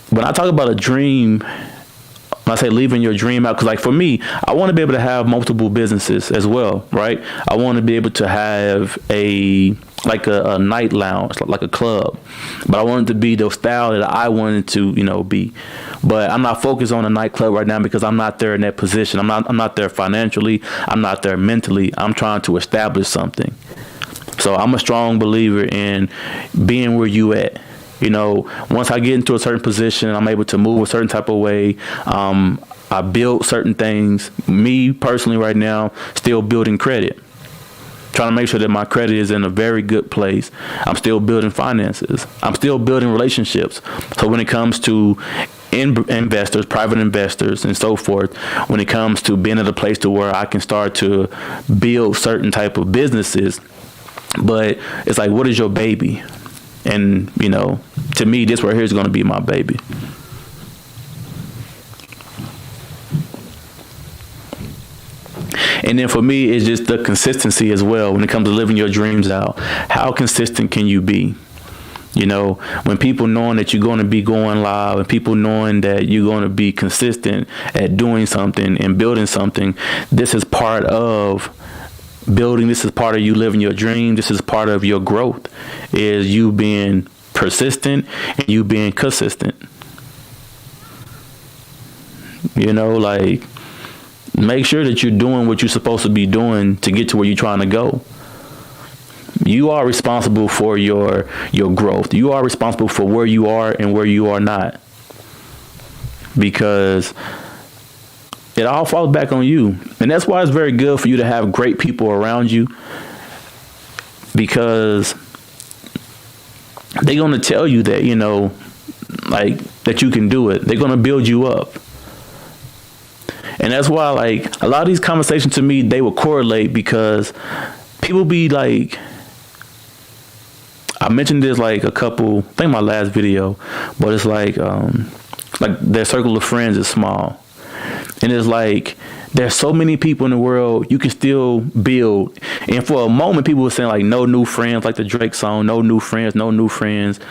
when I talk about a dream, when I say leaving your dream out, because like for me, I want to be able to have multiple businesses as well, right? I want to be able to have a night lounge, like a club, but I want it to be the style that I wanted to, be. But I'm not focused on a nightclub right now because I'm not there in that position. I'm not there financially. I'm not there mentally. I'm trying to establish something. So I'm a strong believer in being where you at. Once I get into a certain position, I'm able to move a certain type of way. I build certain things. Me personally right now, still building credit. Trying to make sure that my credit is in a very good place. I'm still building finances. I'm still building relationships. So when it comes to investors, private investors, and so forth, when it comes to being at a place to where I can start to build certain type of businesses, but it's like, what is your baby? And, to me, this right here is going to be my baby. And then for me, it's just the consistency as well when it comes to living your dreams out. How consistent can you be? When people knowing that you're going to be going live, and people knowing that you're going to be consistent at doing something and building something, this is part of building. This is part of you living your dream. This is part of your growth, is you being persistent and you being consistent. Like, make sure that you're doing what you're supposed to be doing to get to where you're trying to go. You are responsible for your growth. You are responsible for where you are and where you are not, because it all falls back on you. And that's why it's very good for you to have great people around you, because they're going to tell you that, like, that you can do it. They're going to build you up. And that's why, like, a lot of these conversations to me, they will correlate, because people be like, I mentioned this like a couple, I think my last video, but it's like their circle of friends is small. And it's like, there's so many people in the world, you can still build. And for a moment, people were saying like, no new friends, like the Drake song, no new friends, no new friends,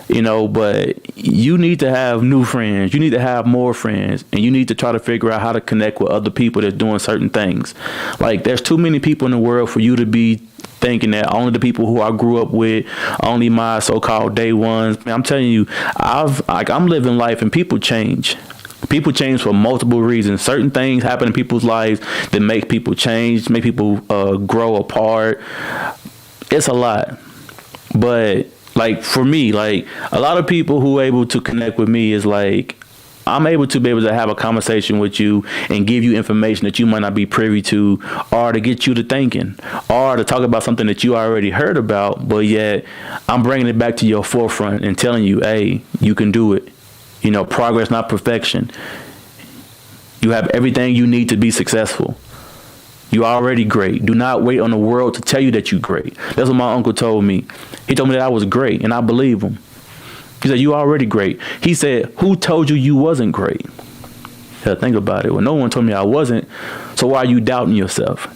but you need to have new friends. You need to have more friends, and you need to try to figure out how to connect with other people that's doing certain things. Like, there's too many people in the world for you to be thinking that only the people who I grew up with, only my so-called day ones. Man, I'm telling you, I'm living life, and people change. People change for multiple reasons. Certain things happen in people's lives that make people change, make people grow apart. It's a lot. But like for me, like a lot of people who are able to connect with me is like, I'm able to have a conversation with you and give you information that you might not be privy to, or to get you to thinking, or to talk about something that you already heard about, but yet I'm bringing it back to your forefront and telling you, hey, you can do it. Progress, not perfection. You have everything you need to be successful. You're already great. Do not wait on the world to tell you that you're great. That's what my uncle told me. He told me that I was great, and I believe him. He said, you already great. He said, who told you you wasn't great? Yeah, think about it. Well, no one told me I wasn't. So why are you doubting yourself?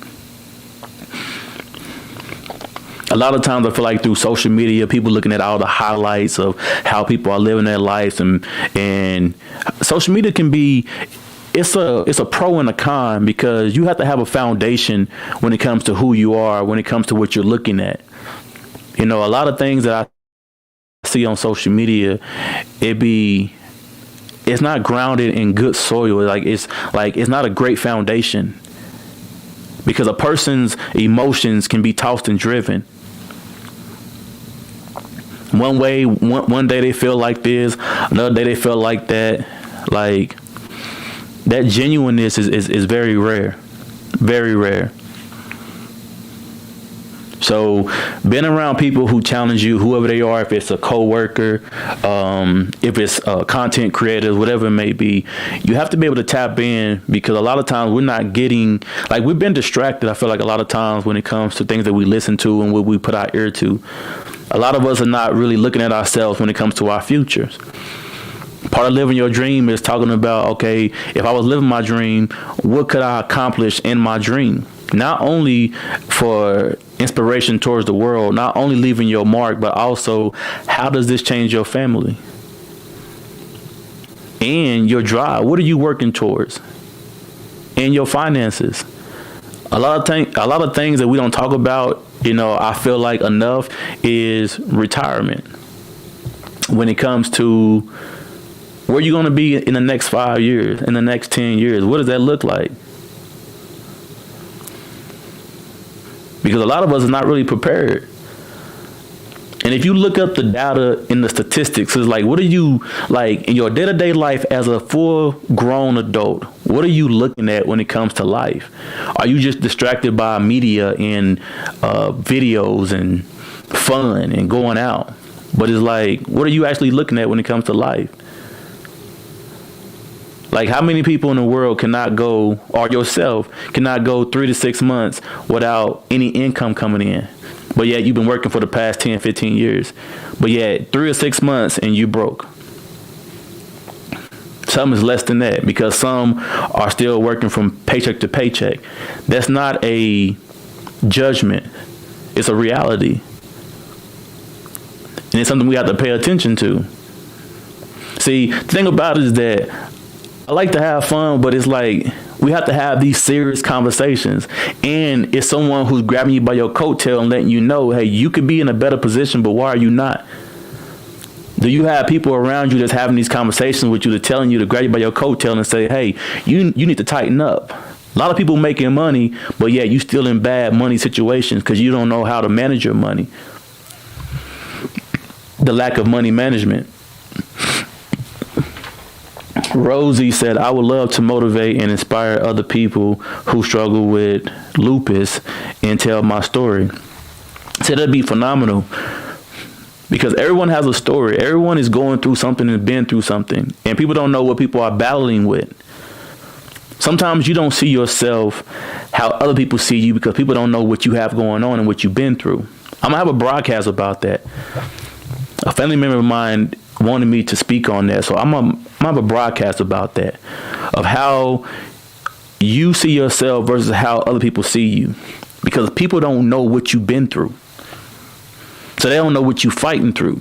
A lot of times I feel like through social media, people looking at all the highlights of how people are living their lives, and social media can be, it's a pro and a con, because you have to have a foundation when it comes to who you are, when it comes to what you're looking at. A lot of things that I see on social media, it's not grounded in good soil. It's not a great foundation, because a person's emotions can be tossed and driven. One day they feel like this, another day they feel like that. Like, that genuineness is very rare, very rare. So being around people who challenge you, whoever they are, if it's a coworker, if it's content creators, whatever it may be, you have to be able to tap in, because a lot of times we're not getting, like, we've been distracted. I feel like a lot of times when it comes to things that we listen to and what we put our ear to, a lot of us are not really looking at ourselves when it comes to our futures. Part of living your dream is talking about, okay, if I was living my dream, what could I accomplish in my dream? Not only for inspiration towards the world, not only leaving your mark, but also how does this change your family and your drive? What are you working towards? And your finances. A lot of things that we don't talk about, I feel like enough, is retirement. When it comes to where you're going to be in the next 5 years, in the next 10 years, what does that look like? Because a lot of us are not really prepared. And if you look up the data in the statistics, it's like, what are you, like, in your day-to-day life as a full-grown adult, what are you looking at when it comes to life? Are you just distracted by media and videos and fun and going out? But it's like, what are you actually looking at when it comes to life? Like, how many people in the world cannot go, or yourself, cannot go 3 to 6 months without any income coming in? But yet you've been working for the past 10, 15 years. But yet 3 or 6 months and you broke. Some is less than that because some are still working from paycheck to paycheck. That's not a judgment. It's a reality. And it's something we have to pay attention to. See, the thing about it is that I like to have fun, but it's like we have to have these serious conversations. And it's someone who's grabbing you by your coattail and letting you know, hey, you could be in a better position, but why are you not? Do you have people around you that's having these conversations with you, that's telling you to grab you by your coattail and say, hey, you need to tighten up? A lot of people making money, but yet you still in bad money situations because you don't know how to manage your money. The lack of money management. Rosie said, I would love to motivate and inspire other people who struggle with lupus and tell my story. Said that'd be phenomenal because everyone has a story. Everyone is going through something and been through something, and people don't know what people are battling with. Sometimes you don't see yourself how other people see you because people don't know what you have going on and what you've been through. I'm gonna have a broadcast about that. A family member of mine wanted me to speak on that, so I'm gonna have a broadcast about that, of how you see yourself versus how other people see you, because people don't know what you've been through, so they don't know what you're fighting through.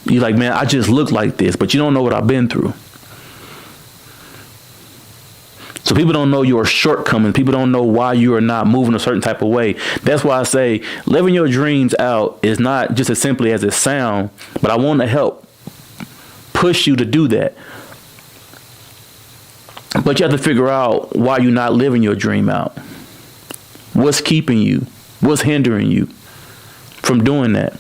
You're like, man, I just look like this, but you don't know what I've been through. So people don't know your shortcomings. People don't know why you are not moving a certain type of way. That's why I say living your dreams out is not just as simply as it sounds, but I want to help push you to do that. But you have to figure out why you're not living your dream out. What's keeping you? What's hindering you from doing that?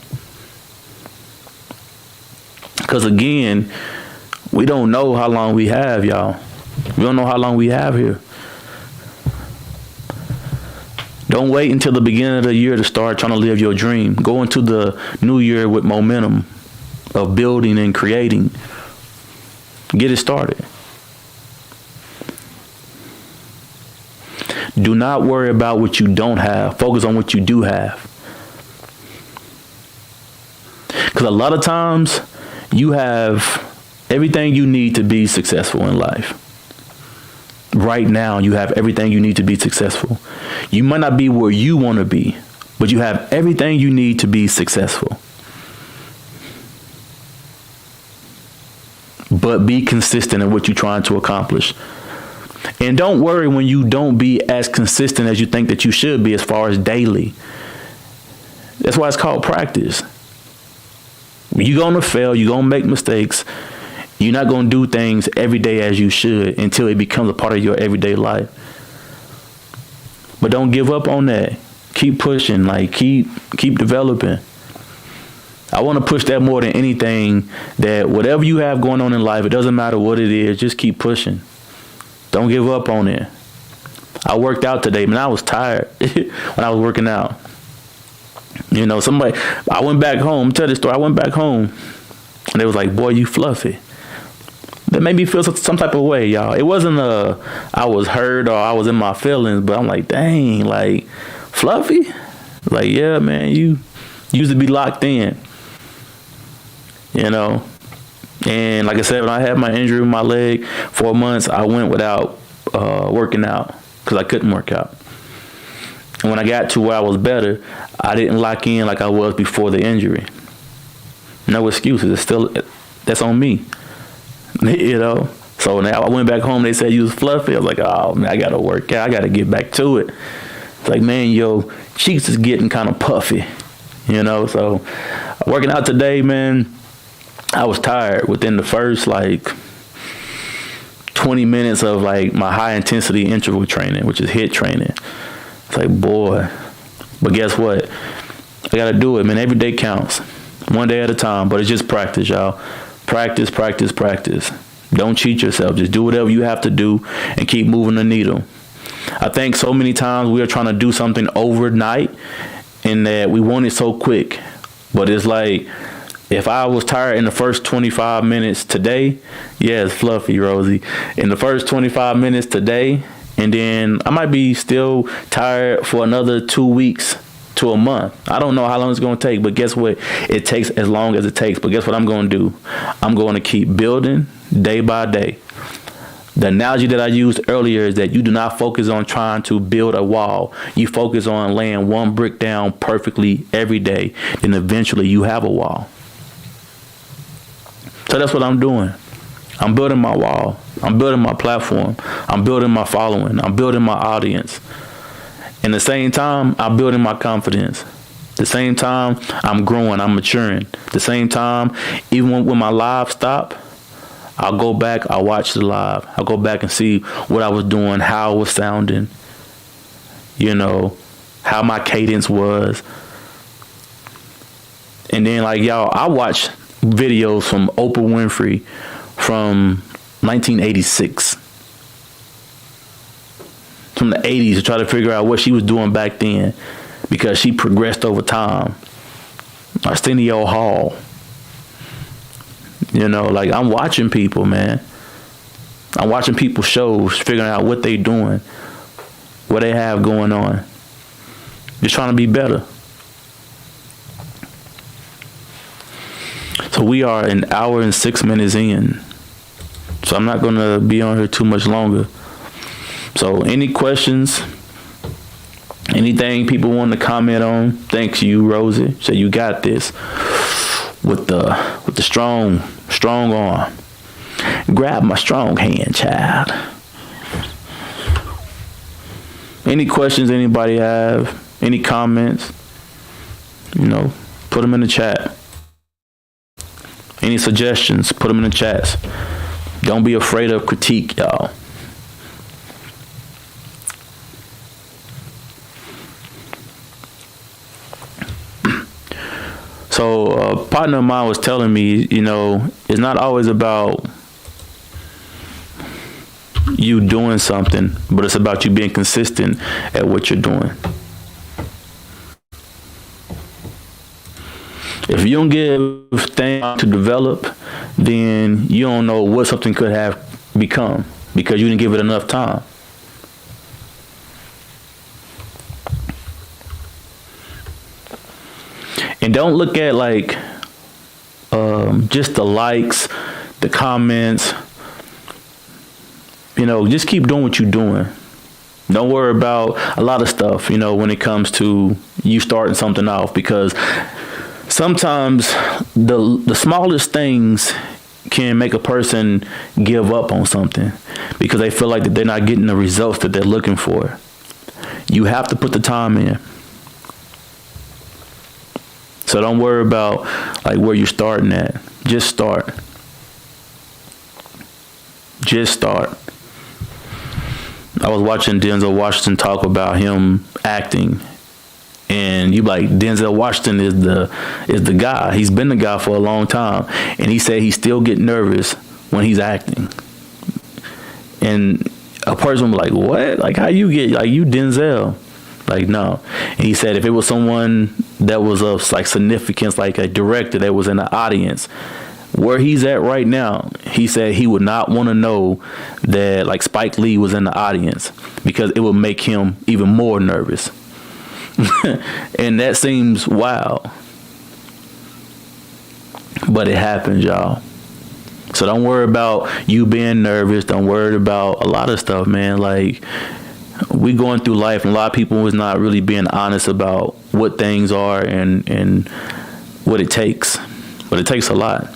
Because again, we don't know how long we have, y'all. We don't know how long we have here. Don't wait until the beginning of the year to start trying to live your dream. Go into the new year with momentum of building and creating. Get it started. Do not worry about what you don't have. Focus on what you do have. Because a lot of times you have everything you need to be successful in life. Right now, you have everything you need to be successful. You might not be where you want to be, but you have everything you need to be successful. But be consistent in what you're trying to accomplish. And don't worry when you don't be as consistent as you think that you should be as far as daily. That's why it's called practice. You're going to fail. You're going to make mistakes. You're not going to do things every day as you should until it becomes a part of your everyday life. But don't give up on that. Keep pushing, keep developing. I want to push that more than anything, that whatever you have going on in life, it doesn't matter what it is, just keep pushing. Don't give up on it. I worked out today, man. I was tired when I was working out. I went back home, tell this story, I went back home and they was like, boy, you fluffy. That made me feel some type of way, y'all. It wasn't I was hurt or I was in my feelings, but I'm like, dang, fluffy? Like, yeah, man, you used to be locked in. And like I said, when I had my injury with my leg, 4 months, I went without working out because I couldn't work out. And when I got to where I was better, I didn't lock in like I was before the injury. No excuses. That's on me. You know? So now I went back home, they said you was fluffy. I was like, oh man, I gotta work out. I gotta get back to it. It's like, man, your cheeks is getting kind of puffy. You know, so working out today, man, I was tired within the first like 20 minutes of like my high intensity interval training, which is HIIT training. It's like, boy, but guess what? I got to do it, man. Every day counts, one day at a time, but it's just practice, y'all. Practice, practice, practice. Don't cheat yourself. Just do whatever you have to do and keep moving the needle. I think so many times we are trying to do something overnight and that we want it so quick, but it's like, if I was tired in the first 25 minutes today, yeah, it's fluffy, Rosie. In the first 25 minutes today, and then I might be still tired for another 2 weeks to a month. I don't know how long it's going to take, but guess what? It takes as long as it takes. But guess what I'm going to do? I'm going to keep building day by day. The analogy that I used earlier is that you do not focus on trying to build a wall. You focus on laying one brick down perfectly every day. Then eventually you have a wall. So that's what I'm doing. I'm building my wall. I'm building my platform. I'm building my following. I'm building my audience. In the same time, I'm building my confidence. The same time, I'm growing. I'm maturing. The same time, even when my live stop, I'll go back. I'll watch the live. I'll go back and see what I was doing, how I was sounding, you know, how my cadence was. And then, like, y'all, I watch videos from Oprah Winfrey from 1986, from the 80s, to try to figure out what she was doing back then, because she progressed over time. Arsenio Hall, you know, like, I'm watching people, man. I'm watching people's shows, figuring out what they doing, what they have going on, just trying to be better. So we are an hour and 6 minutes in. So I'm not going to be on here too much longer. So any questions, anything people want to comment on, thanks you, Rosie. So you got this with the strong arm. Grab my strong hand, child. Any questions anybody have? Any comments? You know, put them in the chat. Any suggestions, put them in the chats. Don't be afraid of critique, y'all. So a partner of mine was telling me, you know, it's not always about you doing something, but it's about you being consistent at what you're doing. If you don't give things to develop, then you don't know what something could have become because you didn't give it enough time. And don't look at like just the likes, the comments. You know, just keep doing what you're doing. Don't worry about a lot of stuff, you know, when it comes to you starting something off, because sometimes the smallest things can make a person give up on something because they feel like that they're not getting the results that they're looking for. You have to put the time in. So don't worry about like where you're starting at. Just start. Just start. I was watching Denzel Washington talk about him acting, and you like, Denzel Washington is the guy. He's been the guy for a long time, and he said he still get nervous when he's acting. And a person was like, "What? Like, how you get like you Denzel?" Like, no. And he said if it was someone that was of like significance, like a director that was in the audience, where he's at right now, he said he would not want to know that like Spike Lee was in the audience because it would make him even more nervous. And that seems wild, but it happens, y'all. So don't worry about you being nervous. Don't worry about a lot of stuff, man. Like, we going through life, and a lot of people is not really being honest about what things are and what it takes. But it takes a lot.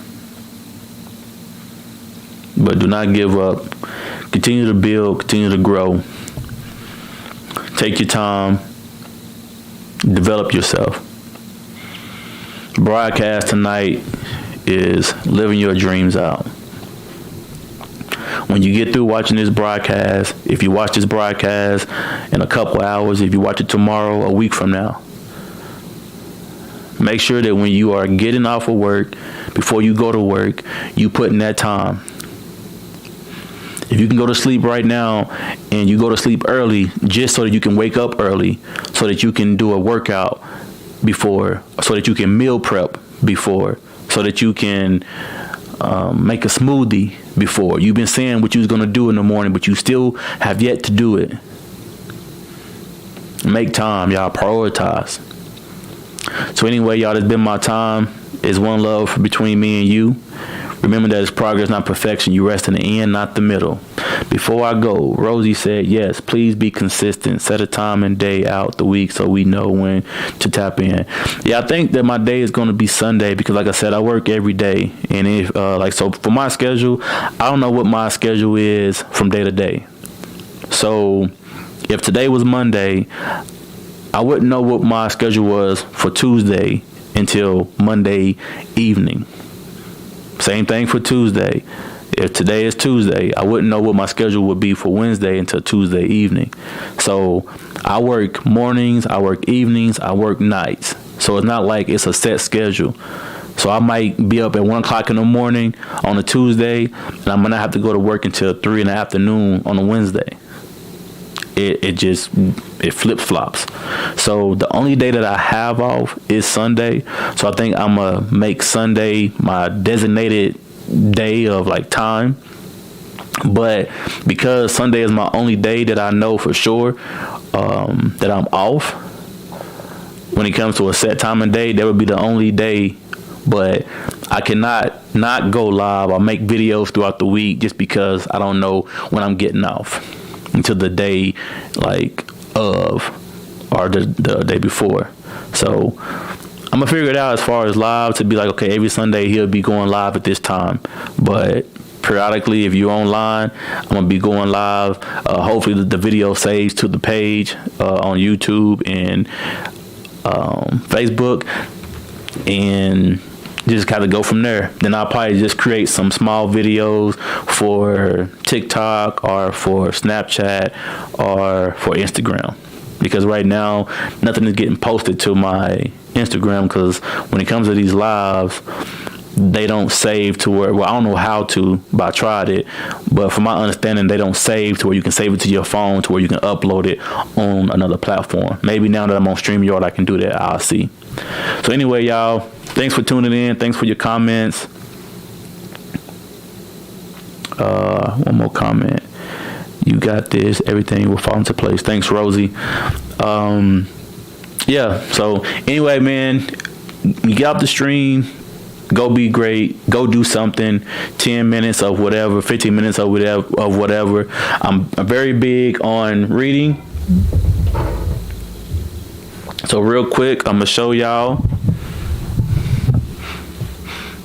But do not give up. Continue to build. Continue to grow. Take your time. Develop yourself. Broadcast tonight is living your dreams out. When you get through watching this broadcast, if you watch this broadcast in a couple hours, if you watch it tomorrow, a week from now, make sure that when you are getting off of work, before you go to work, you put in that time. If you can go to sleep right now and you go to sleep early, just so that you can wake up early, so that you can do a workout before, so that you can meal prep before, so that you can make a smoothie before. You've been saying what you was going to do in the morning, but you still have yet to do it. Make time, y'all. Prioritize. So anyway, y'all, that's been my time. It's one love between me and you. Remember that it's progress, not perfection. You rest in the end, not the middle. Before I go, Rosie said, yes, please be consistent. Set a time and day out the week so we know when to tap in. Yeah, I think that my day is going to be Sunday because, like I said, I work every day. And if so for my schedule, I don't know what my schedule is from day to day. So if today was Monday, I wouldn't know what my schedule was for Tuesday until Monday evening. Same thing for Tuesday. If today is Tuesday, I wouldn't know what my schedule would be for Wednesday until Tuesday evening. So I work mornings, I work evenings, I work nights. So it's not like it's a set schedule. So I might be up at 1 o'clock in the morning on a Tuesday, and I'm going to have to go to work until 3 in the afternoon on a Wednesday. It flip-flops. So the only day that I have off is Sunday. So I think I'm going to make Sunday my designated day of like time. But because Sunday is my only day that I know for sure that I'm off, when it comes to a set time and day, that would be the only day. But I cannot not go live or make videos throughout the week just because I don't know when I'm getting off until the day of or the day before. So I'm gonna figure it out as far as live to be like, okay, every Sunday he'll be going live at this time. But periodically, if you're online, I'm gonna be going live. Hopefully the video saves to the page on YouTube and Facebook, and just kind of go from there. Then I'll probably just create some small videos for TikTok or for Snapchat or for Instagram, because right now nothing is getting posted to my Instagram, because when it comes to these lives, they don't save to where, well, I don't know how to, but I tried it, but from my understanding, they don't save to where you can save it to your phone to where you can upload it on another platform. Maybe now that I'm on StreamYard, I can do that. I'll see. So anyway, y'all, thanks for tuning in. Thanks for your comments. One more comment. You got this. Everything will fall into place. Thanks, Rosie. Yeah. So anyway, man, you get off the stream. Go be great. Go do something. 10 minutes of whatever, 15 minutes of whatever. I'm very big on reading. So real quick, I'm going to show y'all.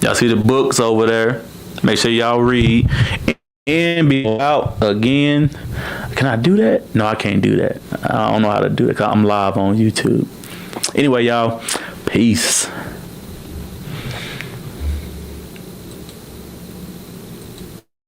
Y'all see the books over there. Make sure y'all read. And be out again. Can I do that? No, I can't do that. I don't know how to do it, 'cause I'm live on YouTube. Anyway, y'all, peace.